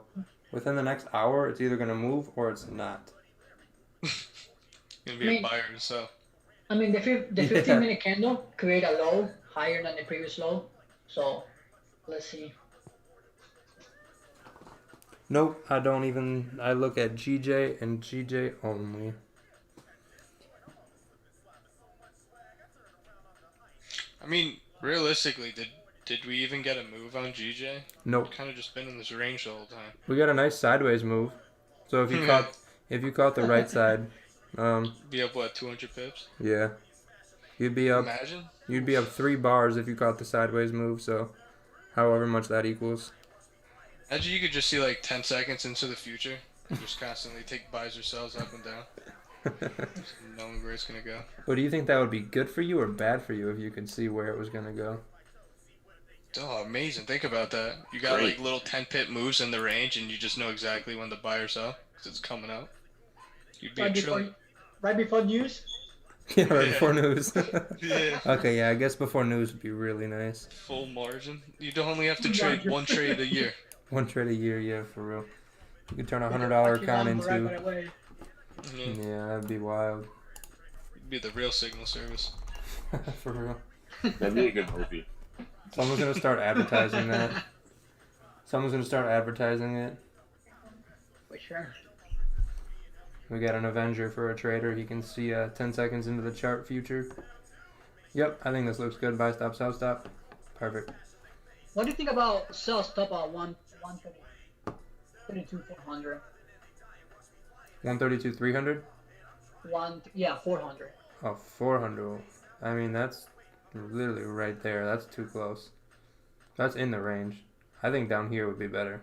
within the next hour, it's either gonna move or it's not. Gonna be a buyer or so. I mean, the 15-minute candle create a low higher than the previous low. So, let's see. Nope, I don't even. I look at GJ and GJ only. I mean, realistically, did we even get a move on GJ? Nope. We've kind of just been in this range the whole time. We got a nice sideways move. So if you caught the right side, be up what, 200 pips? Yeah, you'd be up. Imagine. You'd be up 3 bars if you caught the sideways move. So, however much that equals. Imagine you could just see like 10 seconds into the future and just constantly take buys or sells up and down. Just knowing where it's gonna go. But do you think that would be good for you or bad for you if you could see where it was gonna go? Oh, amazing! Think about that. You got like little 10-pip moves in the range, and you just know exactly when to buy or sell because it's coming out. You'd be right before news. Yeah, right before news. Yeah. Okay, yeah, I guess before news would be really nice. Full margin. You don't only have to trade one trade a year. One trade a year, yeah, for real. You could turn a $100 account into. Yeah, that'd be wild. It'd be the real signal service. For real. That'd be a good movie. Someone's gonna start advertising that. Someone's gonna start advertising it. For sure. We got an Avenger for a trader. He can see 10 seconds into the chart future. Yep, I think this looks good. Buy stop, sell stop. Perfect. What do you think about sell stop at 132 400? 132 300. 400. Oh, 400. I mean, that's literally right there. That's too close. That's in the range. I think down here would be better.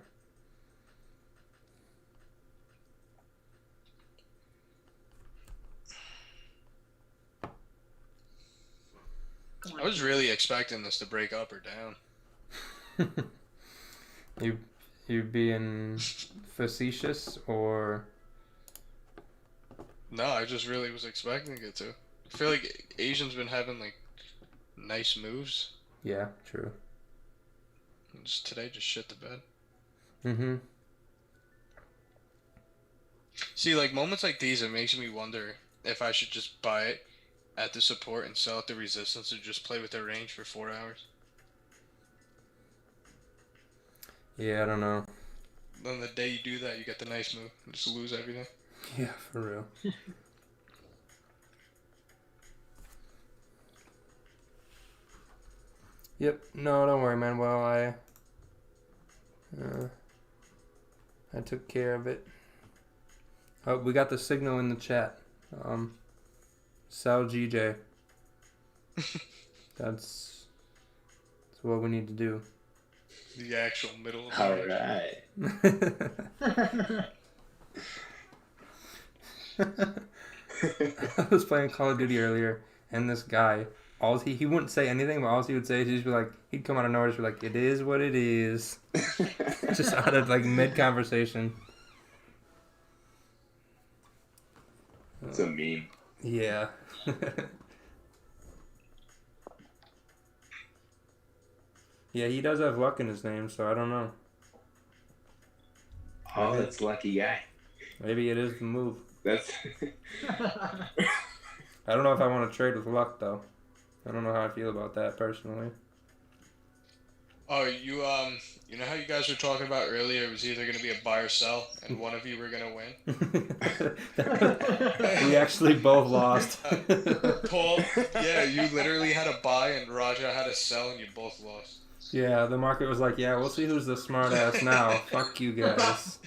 I was really expecting this to break up or down. You being facetious or No, I just really was expecting it to. I feel like Asians been having like nice moves. Yeah, true. And just today, just shit the bed. Mm-hmm. See, like moments like these, it makes me wonder if I should just buy it at the support and sell at the resistance and just play with the range for 4 hours. Yeah, I don't know. Then the day you do that, you get the nice move and just lose everything. Yeah, for real. Yep. No, don't worry, man. Well, I took care of it. Oh, we got the signal in the chat. Sell GJ. That's what we need to do. The actual middle of the All range. right. I was playing Call of Duty earlier, and this guy, he wouldn't say anything, but all he would say is he'd just be like, he'd come out of nowhere, just be like, "It is what it is," just out of like mid conversation. It's a meme. Yeah. Yeah, he does have luck in his name, so I don't know. Oh, that's lucky guy. Maybe it is the move. That's. I don't know if I want to trade with luck though. I don't know how I feel about that personally. Oh, you know how you guys were talking about earlier? It was either gonna be a buy or sell, and one of you were gonna win. We actually both lost. Paul, yeah, you literally had a buy, and Raja had a sell, and you both lost. Yeah, the market was like, yeah, we'll see who's the smart ass now. Fuck you guys.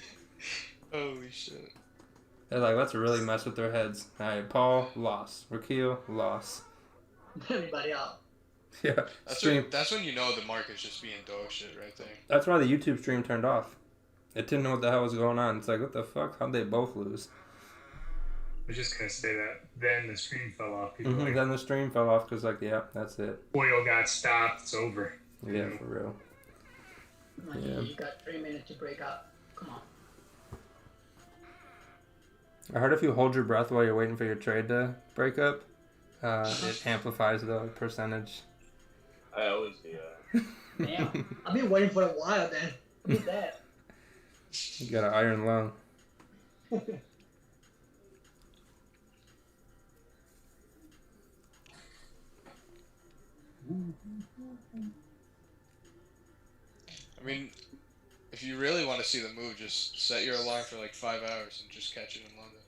Holy shit. They're like, let's really mess with their heads. Alright, Paul, loss. Rakeel, loss. Everybody out. Yeah. That's when you know the market's just being dog shit right there. That's why the YouTube stream turned off. It didn't know what the hell was going on. It's like, what the fuck? How'd they both lose? I was just gonna say that. Then the stream fell off. People like, Then the stream fell off because, like, yeah, that's it. oil got stopped. It's over. Yeah, for real. Yeah. You got 3 minutes to break up. Come on. I heard if you hold your breath while you're waiting for your trade to break up, it amplifies the percentage. I always do that. Damn. I've been waiting for a while then. Look at that. You got an iron lung. I mean, if you really want to see the move, just set your alarm for like 5 hours and just catch it in London.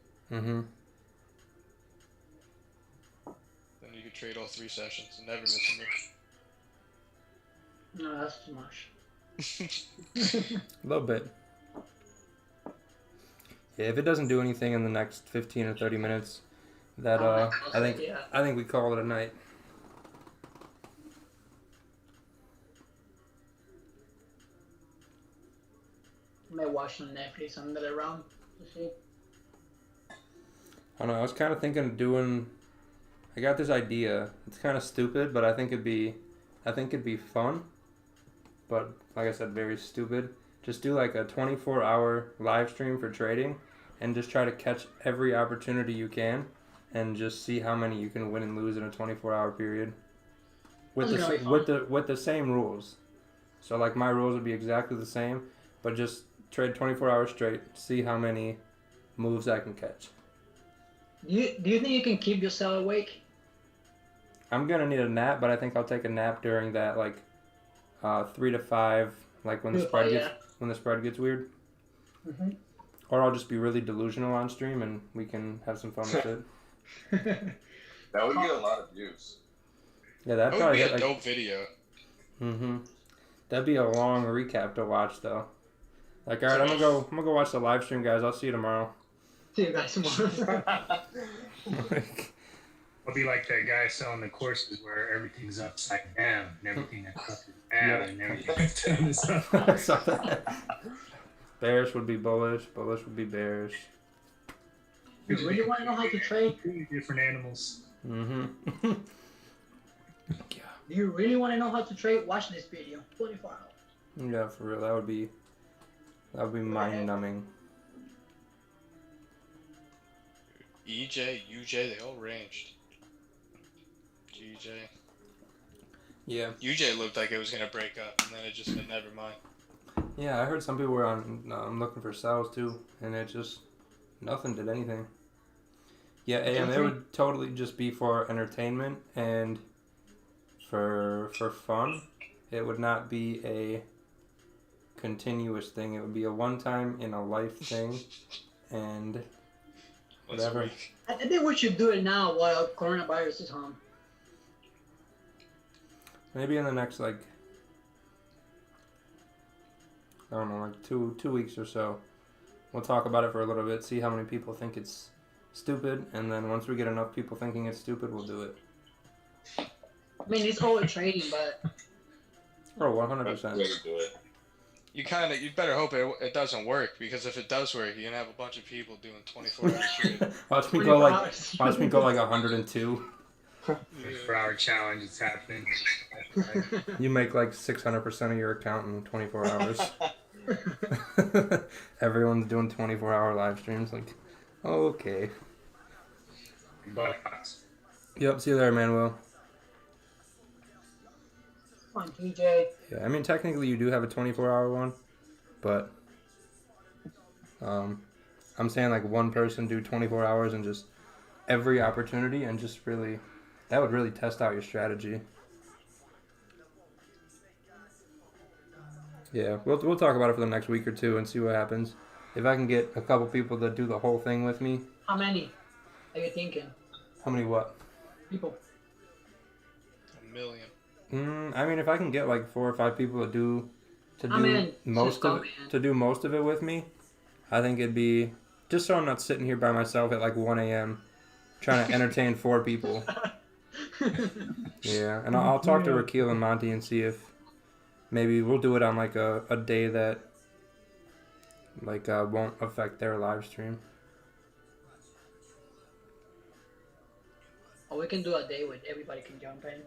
Then you could trade all 3 sessions and never miss a move. No, that's too much. A little bit. Yeah, if it doesn't do anything in the next 15 or 30 minutes, that I think we call it a night. I may watch on Netflix another round to see. I don't know. I was kind of thinking of doing. I got this idea. It's kind of stupid, but I think it'd be fun. But like I said, very stupid. Just do like a 24-hour live stream for trading, and just try to catch every opportunity you can, and just see how many you can win and lose in a 24-hour period. With the same rules. So like my rules would be exactly the same, but just trade 24 hours straight. See how many moves I can catch. Do you think you can keep yourself awake? I'm gonna need a nap, but I think I'll take a nap during that 3 to 5, like when the spread gets weird. Mm-hmm. Or I'll just be really delusional on stream and we can have some fun with it. That would get a lot of views. Yeah, that'd That would probably be get a dope video. That'd be a long recap to watch though. Like, all right, I'm gonna go watch the live stream, guys. I'll see you tomorrow. See you guys tomorrow. I'll be like that guy selling the courses where everything's upside down and everything that's up is down and everything that's down is up. I saw that. Bearish would be bullish. Bullish would be bearish. You really want to know how to trade? Different animals. Mm-hmm. Do you really want to know how to trade? Watch this video. 24 hours. Yeah, for real. That would be mind numbing. EJ, UJ, they all ranged. GJ. Yeah. UJ looked like it was gonna break up, and then it just said never mind. Yeah, I heard some people were on looking for sells too, and it just nothing did anything. Yeah, and it would totally just be for entertainment and for fun. It would not be a continuous thing. It would be a one time in a life thing, and whatever. I think we should do it now while coronavirus is on. Maybe in the next like I don't know, like two weeks or so. We'll talk about it for a little bit, see how many people think it's stupid, and then once we get enough people thinking it's stupid, we'll do it. I mean, it's over trading, but. Oh, 100%. You better hope it doesn't work, because if it does work, you're gonna have a bunch of people doing 24-hour trading. Watch me go like 102. 24-hour challenge is happening. You make like 600% of your account in 24 hours. Everyone's doing 24-hour live streams. Like, okay. Yep. See you there, Manuel. Come on, TJ. Yeah, I mean technically you do have a 24-hour one, but I'm saying like one person do 24 hours and just every opportunity and just really that would really test out your strategy. Yeah, we'll talk about it for the next week or two and see what happens. If I can get a couple people that do the whole thing with me. How many are you thinking? How many what? People. 1 million. I mean, if I can get like 4 or 5 people to do most of it with me, I think it'd be just so I'm not sitting here by myself at like 1 a.m. trying to entertain 4 people. Yeah, and I'll talk to Raquel and Monty and see if maybe we'll do it on like a day that like won't affect their live stream. Or we can do a day where everybody can jump in.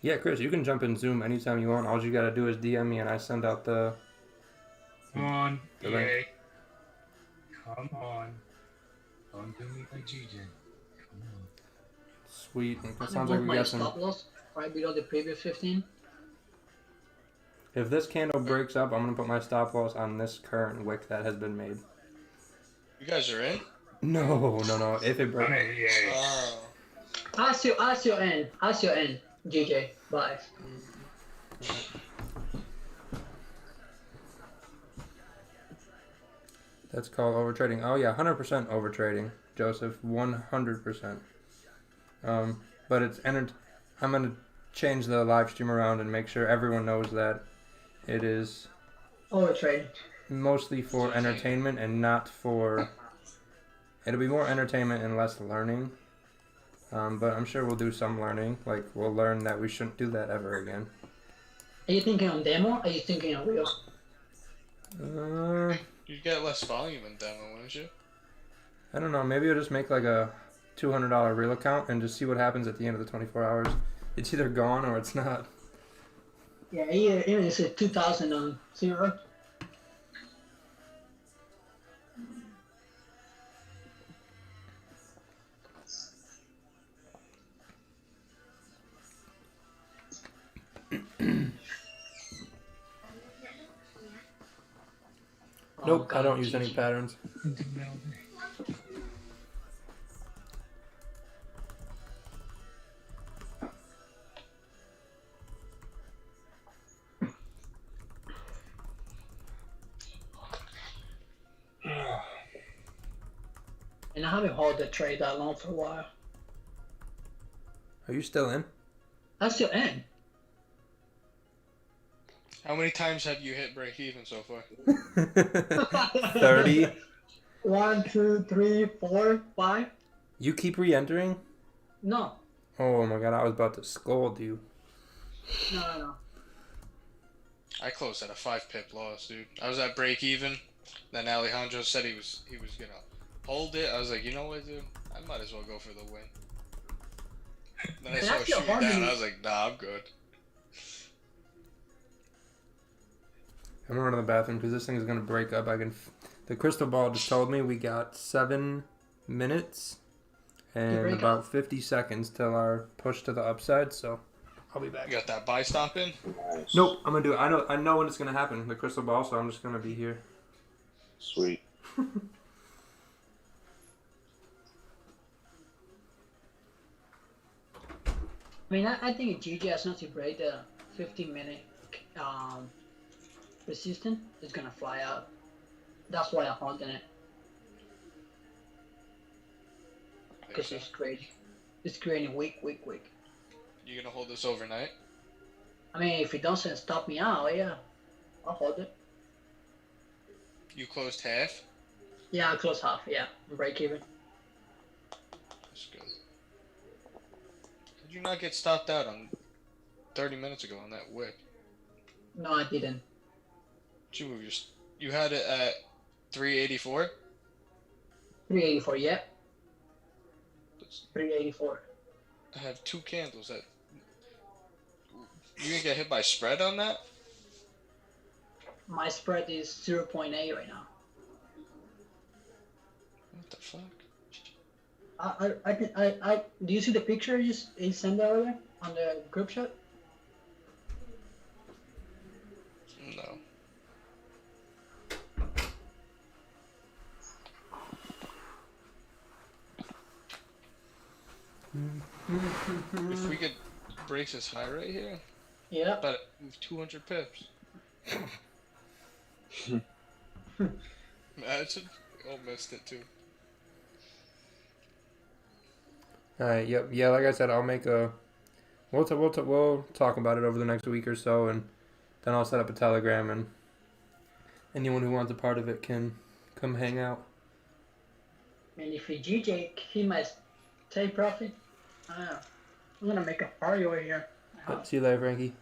Yeah, Chris, you can jump in Zoom anytime you want. All you gotta do is DM me and I send out the Come on, the EA. link. Come on. Don't do me like GJ. Come on. Sweet. It I'm sounds gonna like we move my got some. stop loss right below the previous 15. If this candle breaks up, I'm gonna put my stop loss on this current wick that has been made. You guys are in? No. If it breaks. Oh. Ask your end, GJ. Bye. That's called overtrading. Oh yeah, 100% overtrading, Joseph. 100%. But it's I'm gonna change the live stream around and make sure everyone knows that it is Overtrading. mostly for entertainment and not for. It'll be more entertainment and less learning. But I'm sure we'll do some learning. Like we'll learn that we shouldn't do that ever again. Are you thinking on demo? Or are you thinking on real? You'd get less volume in demo, wouldn't you? I don't know. Maybe I'll just make like a $200 real account and just see what happens at the end of the 24 hours. It's either gone or it's not. Yeah, even it's a 2,000 on 0. Nope, I don't use any patterns. And I haven't held the trade that long for a while. Are you still in? I'm still in. How many times have you hit break even so far? 30. 1, 2, 3, 4, 5. You keep re-entering? No. Oh my god, I was about to scold you. No. I closed at a 5 pip loss, dude. I was at break even. Then Alejandro said he was gonna hold it. I was like, you know what, dude? I might as well go for the win. Then I saw it shoot down. I was like, nah, I'm good. I'm gonna run to the bathroom because this thing is gonna break up. The crystal ball just told me we got 7 minutes and break about 50 seconds till our push to the upside. So I'll be back. You got that buy stop in? Nice. Nope, I'm gonna do it. I know when it's gonna happen. The crystal ball. So I'm just gonna be here. Sweet. I mean, I think GG as soon as you break the 15-minute resistance, it's gonna fly out. That's why I'm holding it. Because it's crazy. It's creating weak. You gonna hold this overnight? I mean, if it doesn't stop me out, yeah, I'll hold it. You closed half? Yeah, I'll close half, yeah. Break even. That's good. Did you not get stopped out on 30 minutes ago on that wick? No, I didn't. You had it at 384? 384, yeah. 384. I have 2 candles. You gonna get hit by spread on that? My spread is 0.8 right now. What the fuck? I do you see the picture you sent earlier on the group chat? No. If we could break this high right here, yeah. but move 200 pips. Imagine. We all missed it too. All right. Yep. Yeah. Like I said, I'll make a. We'll talk about it over the next week or so, and then I'll set up a Telegram, and anyone who wants a part of it can come hang out. And if he GJ, he might take profit. I'm gonna make a party over here. See you later, Frankie.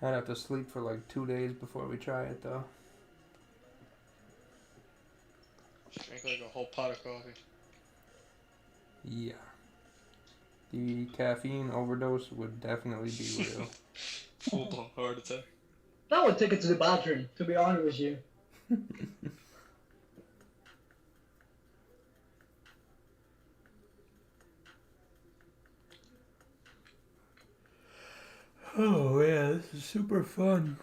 I'd have to sleep for like 2 days before we try it, though. Drink like a whole pot of coffee. Yeah. The caffeine overdose would definitely be real. Full blown heart attack. That would take it to the bathroom, to be honest with you. Oh yeah, this is super fun.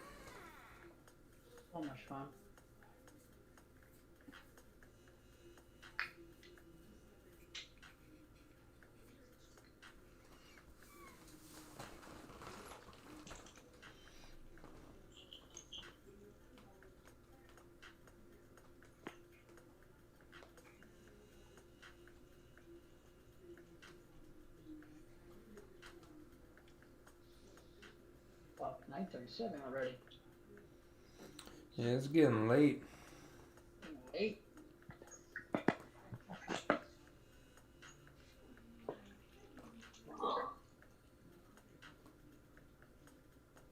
So much fun. Wow, 9:37 already. Yeah, it's getting late. Late.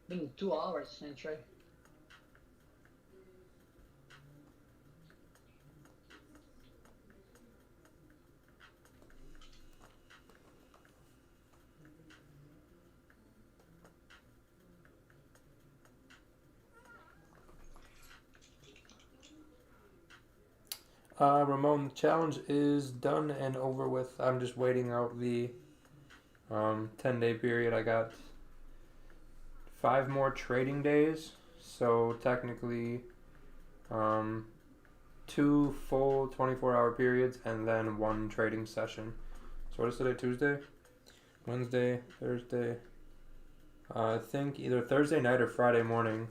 Been 2 hours since right? Ramon, the challenge is done and over with. I'm just waiting out the 10-day period. I got 5 more trading days, so technically 2 full 24-hour periods and then 1 trading session. So what is today? Tuesday? Wednesday? Thursday? I think either Thursday night or Friday morning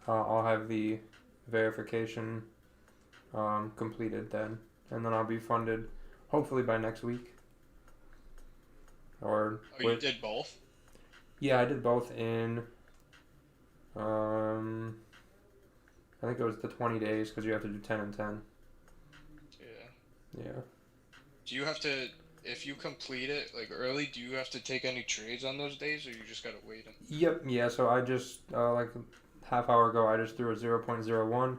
I'll have the verification completed then, and then I'll be funded hopefully by next week. Or you did both? Yeah, I did both in I think it was the 20 days because you have to do 10 and 10. Yeah. Yeah. Do you have to if you complete it like early, do you have to take any trades on those days, or you just gotta wait them? Yep. Yeah. So I just like half hour ago, I just threw a 0.01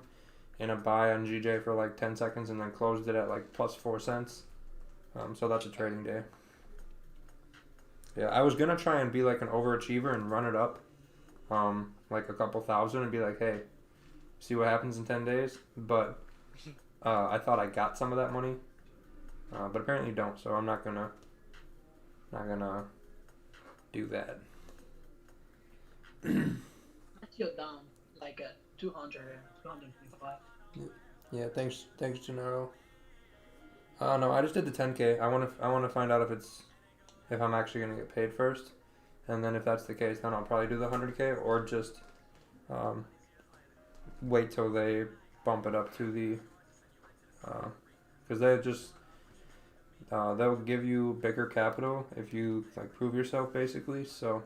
and a buy on GJ for like 10 seconds, and then closed it at like plus 4 cents. So that's a trading day. Yeah, I was gonna try and be like an overachiever and run it up, like a couple thousand, and be like, hey, see what happens in 10 days. But I thought I got some of that money, but apparently you don't. So I'm not gonna do that. That's still down like 200, 225. Yeah, thanks, Gennaro. No, I just did the 10K. I wanna find out if I'm actually gonna get paid first, and then if that's the case, then I'll probably do the 100K or just wait till they bump it up to the because they'll give you bigger capital if you like prove yourself basically. So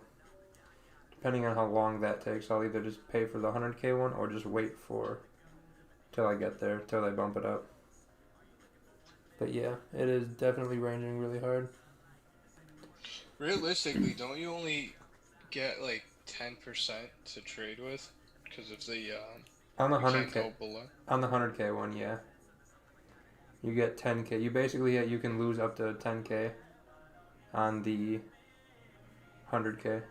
depending on how long that takes, I'll either just pay for the 100K one or just wait for till I get there, till they bump it up. But yeah, it is definitely ranging really hard. Realistically, don't you only get like 10% to trade with? Because if the On the you can't 100K, go below. on the 100K one, yeah, you get 10K. You basically you can lose up to 10K on the 100K.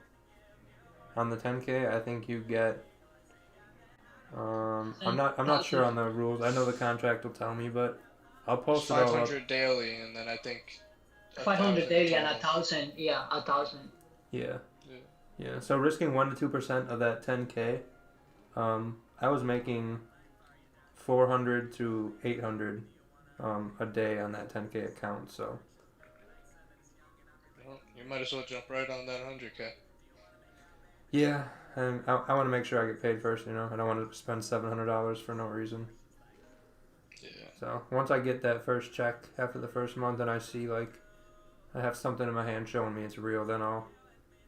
On the 10K, I think you get. I'm not sure on the rules. I know the contract will tell me, but I'll post it all up. 500 daily, and then I think 500 daily and total. 1,000. Yeah, 1,000. Yeah. Yeah. So risking 1 to 2% of that 10K, I was making 400 to 800 a day on that 10K account. So. Well, you might as well jump right on that 100K. Yeah, and I want to make sure I get paid first. You know, I don't want to spend $700 for no reason. Yeah. So once I get that first check after the first month, and I see like I have something in my hand showing me it's real, then I'll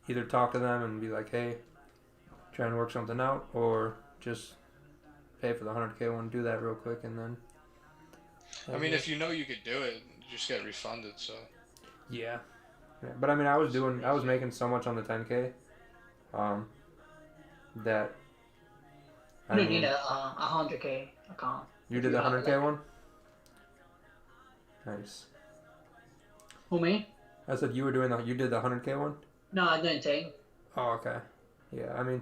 either talk to them and be like, hey, try and work something out, or just pay for the 100K one, do that real quick, and then. I mean, if you know you could do it, you just get refunded. So. Yeah. But I mean, I was making so much on the 10K, that. You don't need a 100K account. You did the 100K one? Nice. Who, me? I said you did the 100K one? No, I didn't take. Oh, okay. Yeah, I mean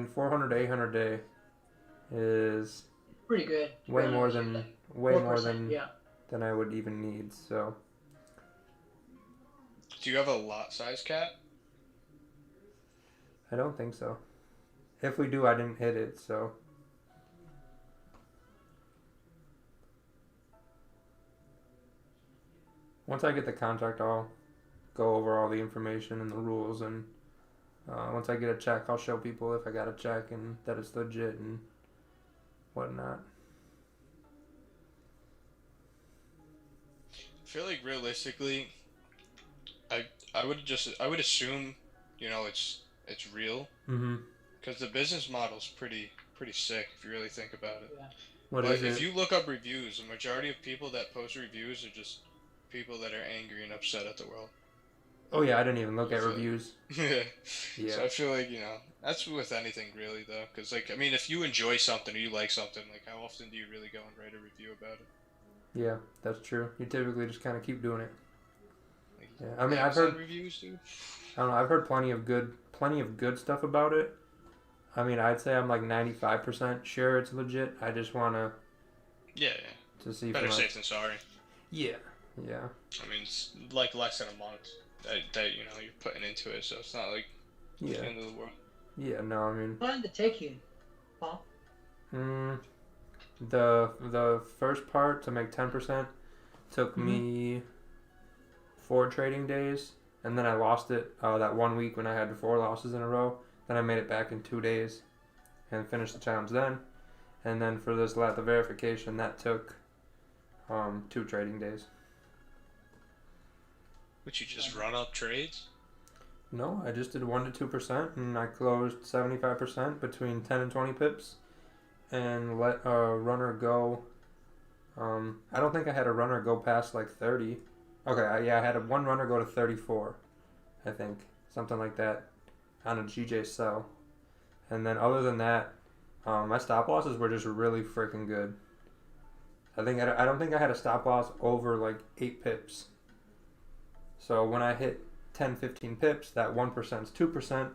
400 to 800 a day is pretty good. Way more than yeah. than I would even need. So. Do you have a lot size cap? I don't think so. If we do, I didn't hit it, so. Once I get the contract, I'll go over all the information and the rules, and once I get a check, I'll show people if I got a check and that it's legit and whatnot. I feel like realistically, I would assume, you know, it's real. Mm-hmm. Because the business model's pretty sick if you really think about it. Yeah. But if you look up reviews, the majority of people that post reviews are just people that are angry and upset at the world. Oh yeah, I didn't even look at reviews. Yeah. Yeah. So I feel like, you know, that's with anything really though, because like, I mean, if you enjoy something or you like something, like how often do you really go and write a review about it? Yeah, that's true. You typically just kind of keep doing it. Like, yeah, I mean, I've heard reviews, dude. I don't know. I've heard plenty of good stuff about it. I mean, I'd say I'm like 95% sure it's legit. I just wanna. Yeah. To see. Better safe than sorry. Yeah. Yeah. I mean, it's like less than a month that you know you're putting into it, so it's not like the end of the world. Yeah. No, I mean. How long did it take you, Paul? The first part to make 10% took me 4 trading days, and then I lost it that 1 week when I had 4 losses in a row. Then I made it back in 2 days, and finished the challenge then. And then for the verification, that took 2 trading days. Would you just run up trades? No, I just did 1 to 2%, and I closed 75% between 10 and 20 pips, and let a runner go. I don't think I had a runner go past like 30, Okay, yeah, I had one runner go to 34, I think, something like that, on a GJ sell, and then other than that, my stop losses were just really freaking good. I don't think I had a stop loss over like 8 pips. So when I hit 10, 15 pips, that 1% is 2%.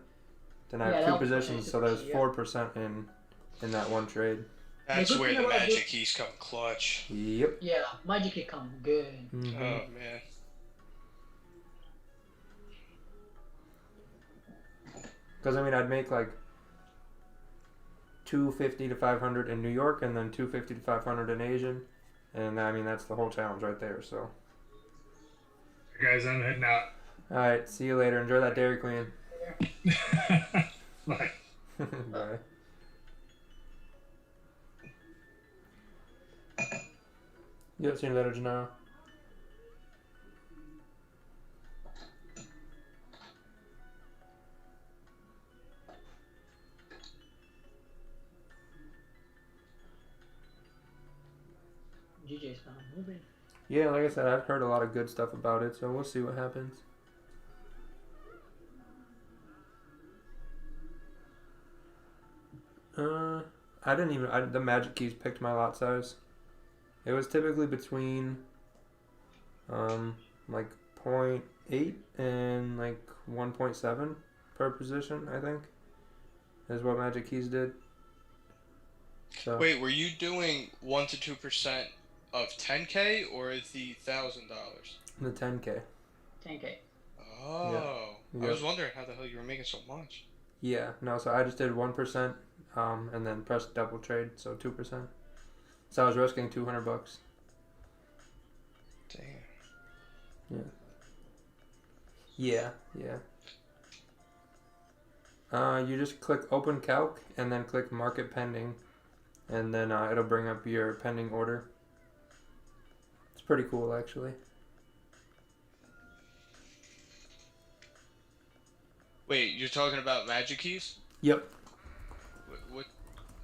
Then I have two positions, so there's 4% in that one trade. That's where the magic keys come clutch. Yep. Yeah, magic key come good. Mm-hmm. Oh man. Because I mean, I'd make like 250 to 500 in New York, and then 250 to 500 in Asian, and I mean that's the whole challenge right there. So. Guys, I'm heading out. All right, see you later. Enjoy that Dairy Queen. Bye. Bye. Yeah, see you later, Gennaro. GJ's not moving. Yeah, like I said, I've heard a lot of good stuff about it, so we'll see what happens. The magic keys picked my lot size. It was typically between, like 0.8 and like 1.7 per position, I think, is what magic keys did. So. Wait, were you doing 1 to 2% of 10K or the $1,000? The 10K. 10K. Oh, Yeah. I was wondering how the hell you were making so much. Yeah, no, so I just did 1%, and then pressed double trade, so 2%. So I was risking $200. Damn. Yeah. You just click open calc and then click market pending, and then it'll bring up your pending order. It's pretty cool, actually. Wait, you're talking about magic keys? Yep. What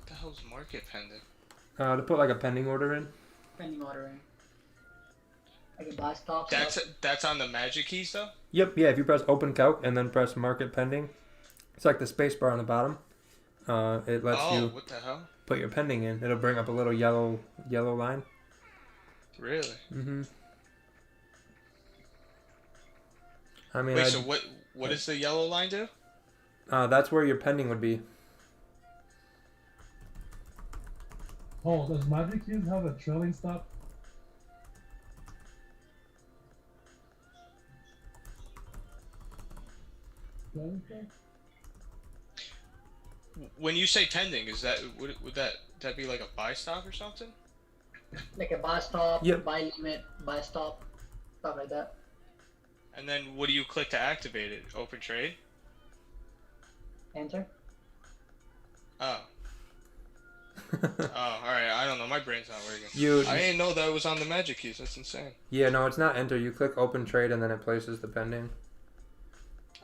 the hell's market pending? To put like a pending order in. Pending ordering. I can buy stops. That's on the magic keys though? Yep, yeah, if you press open calc and then press market pending, it's like the space bar on the bottom. It lets you what the hell? put your pending in. It'll bring up a little yellow line. Really? Mm-hmm. I mean, wait, so what does the yellow line do? That's where your pending would be. Oh, does magic keys have a trailing stop? When you say pending, is that would that be like a buy stop or something? Like a buy stop, yep. Buy limit, buy stop, stuff like that. And then what do you click to activate it? Open trade? Enter. Oh. Oh, alright, I don't know, my brain's not working. I didn't know that was on the magic keys, that's insane. Yeah, no, it's not enter. You click open trade and then it places the pending.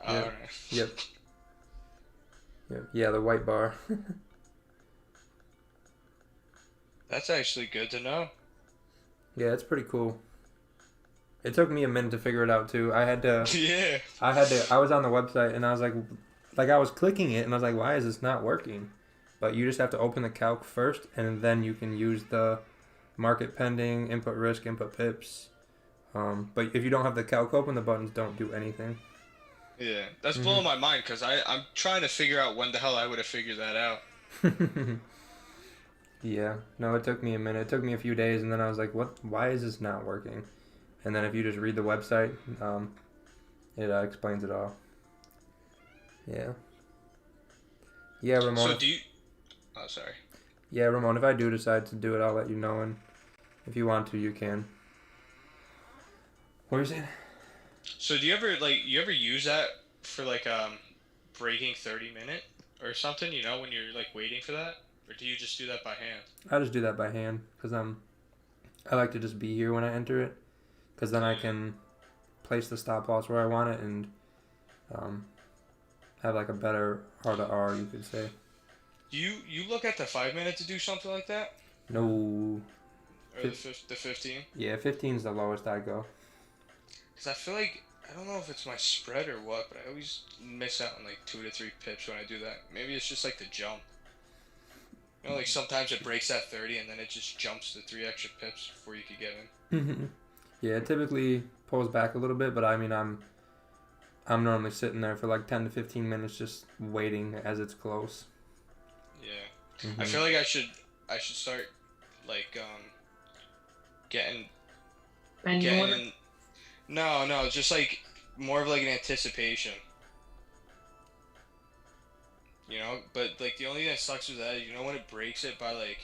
Oh, yep. alright. Yep. Yeah, the white bar. That's actually good to know. Yeah, it's pretty cool. It took me a minute to figure it out too. I had to. Yeah. I was on the website and I was like I was clicking it and I was like, why is this not working? But you just have to open the calc first, and then you can use the market pending, input risk, input pips. But if you don't have the calc open, the buttons don't do anything. Yeah, that's blowing my mind because I'm trying to figure out when the hell I would have figured that out. Yeah, no, it took me a minute. It took me a few days, and then I was like, what? Why is this not working? And then if you just read the website, it explains it all. Yeah. Yeah, Ramon. So do you... Oh, sorry. Yeah, Ramon, if I do decide to do it, I'll let you know, and if you want to, you can. What were you saying? So do you ever use that for like breaking 30-minute or something, you know, when you're like waiting for that? Or do you just do that by hand? I just do that by hand because I like to just be here when I enter it, because then I can place the stop loss where I want it and have like a better R to R, you could say. You look at the 5-minute to do something like that? No. Or the 15? Yeah, 15 is the lowest I go. Cause I feel like I don't know if it's my spread or what, but I always miss out on like 2 to 3 pips when I do that. Maybe it's just like the jump. You know, like sometimes it breaks at 30 and then it just jumps to 3 extra pips before you could get in. Yeah, it typically pulls back a little bit, but I mean, I'm normally sitting there for like 10 to 15 minutes just waiting as it's close. Yeah. I feel like I should start like getting no, just like more of like an anticipation. You know, but like the only thing that sucks with that is, you know, when it breaks it by like,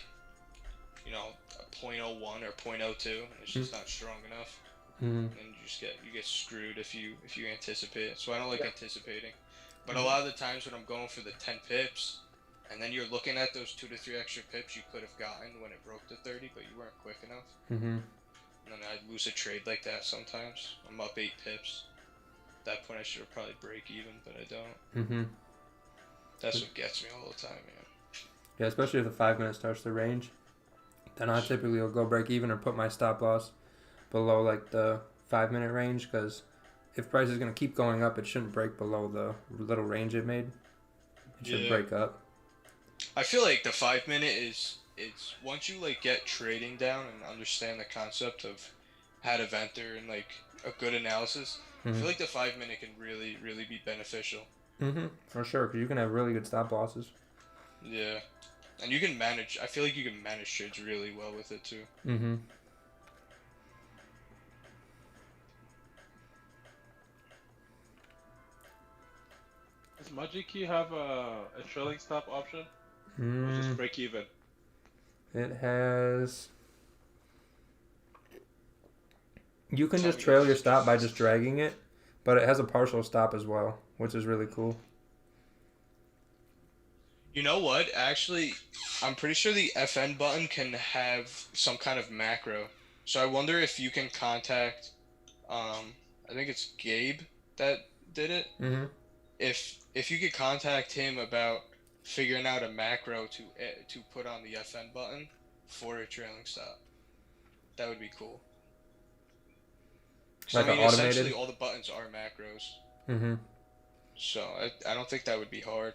you know, a 0.01 or 0.02, it's just not strong enough. And you get screwed if you anticipate it. So I don't like anticipating. But a lot of the times when I'm going for the 10 pips, and then you're looking at those 2 to 3 extra pips you could have gotten when it broke to 30, but you weren't quick enough. And then I lose a trade like that sometimes. I'm up 8 pips. At that point I should probably break even, but I don't. That's what gets me all the time, man. Yeah, especially if the 5 minute starts to range. Then I typically will go break even or put my stop loss below like the 5 minute range, because if price is going to keep going up, it shouldn't break below the little range it made. It should break up. I feel like the 5 minute is once you like get trading down and understand the concept of how to enter and like a good analysis, I feel like the 5 minute can really be beneficial. For sure, because you can have really good stop losses. Yeah, and you can manage. I feel like you can manage trades really well with it too. Does Magic Key have a trailing stop option? Or just break even? It has. You can just trail your stop by just dragging it, but it has a partial stop as well, which is really cool. You know what? Actually, I'm pretty sure the FN button can have some kind of macro. So I wonder if you can contact, I think it's Gabe that did it. If you could contact him about figuring out a macro to put on the FN button for a trailing stop, that would be cool. Like I mean, automated? essentially all the buttons are macros. So I don't think that would be hard.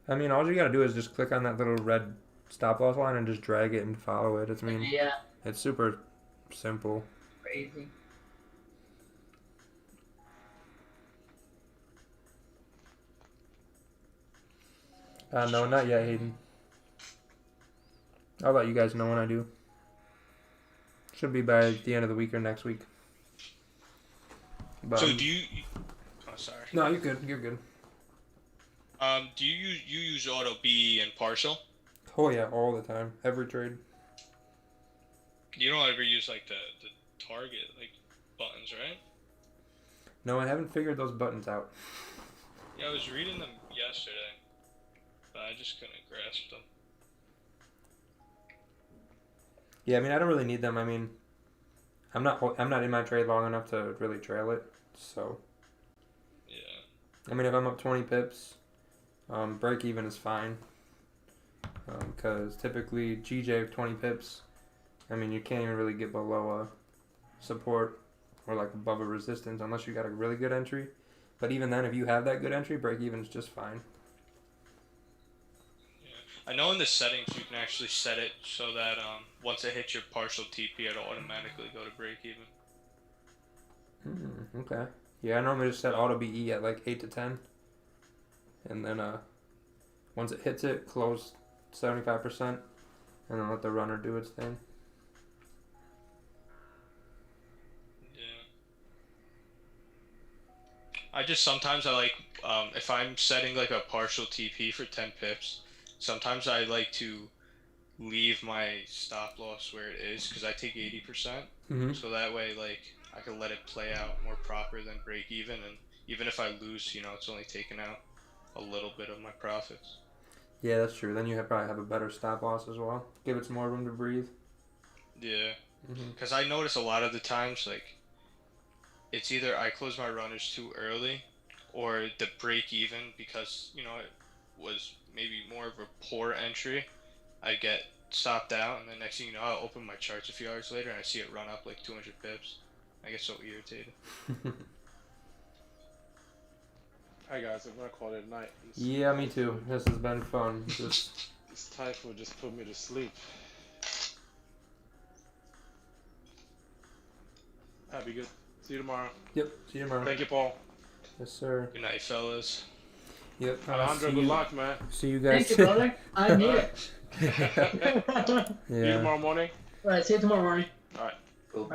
I mean, all you gotta do is just click on that little red stop loss line and just drag it and follow it. It's super simple. Crazy. No, not yet, Hayden. I'll let you guys know when I do. Should be by the end of the week or next week. But, so do you? Oh, sorry. No, you're good. You're good. Do you use auto B and partial? Oh yeah, all the time, every trade. You don't ever use like the target like buttons, right? No, I haven't figured those buttons out. Yeah, I was reading them yesterday, but I just couldn't grasp them. Yeah, I mean, I don't really need them. I mean, I'm not in my trade long enough to really trail it, so. Yeah. I mean, if I'm up 20 pips, break even is fine. Because typically GJ 20 pips, I mean, you can't even really get below a support or like above a resistance unless you got a really good entry. But even then, if you have that good entry, break even is just fine. I know in the settings you can actually set it so that once it hits your partial TP, it'll automatically go to break even. Okay. Yeah, I normally just set auto BE at like 8 to 10. And then once it hits it, close 75%. And then let the runner do its thing. Yeah. I just sometimes I like, if I'm setting like a partial TP for 10 pips, sometimes I like to leave my stop loss where it is because I take 80%. So that way, like, I can let it play out more proper than break even. And even if I lose, you know, it's only taking out a little bit of my profits. Yeah, that's true. Then you probably have a better stop loss as well. Give it some more room to breathe. Yeah. Because I notice a lot of the times, like, it's either I close my runners too early or the break even because, you know, it was maybe more of a poor entry. I get stopped out, and the next thing you know, I'll open my charts a few hours later and I see it run up like 200 pips. I get so irritated. Hi guys, I'm gonna call it a night. Yeah, me too. This has been fun. Just This typhoon just put me to sleep. Be good. See you tomorrow. Yep. See you tomorrow. Thank you, Paul. Yes, sir. Good night, fellas. Yep. Alejandro, good luck, man. See you guys. Thank you, brother. I need it. See you tomorrow morning. All right, see you tomorrow morning. All right.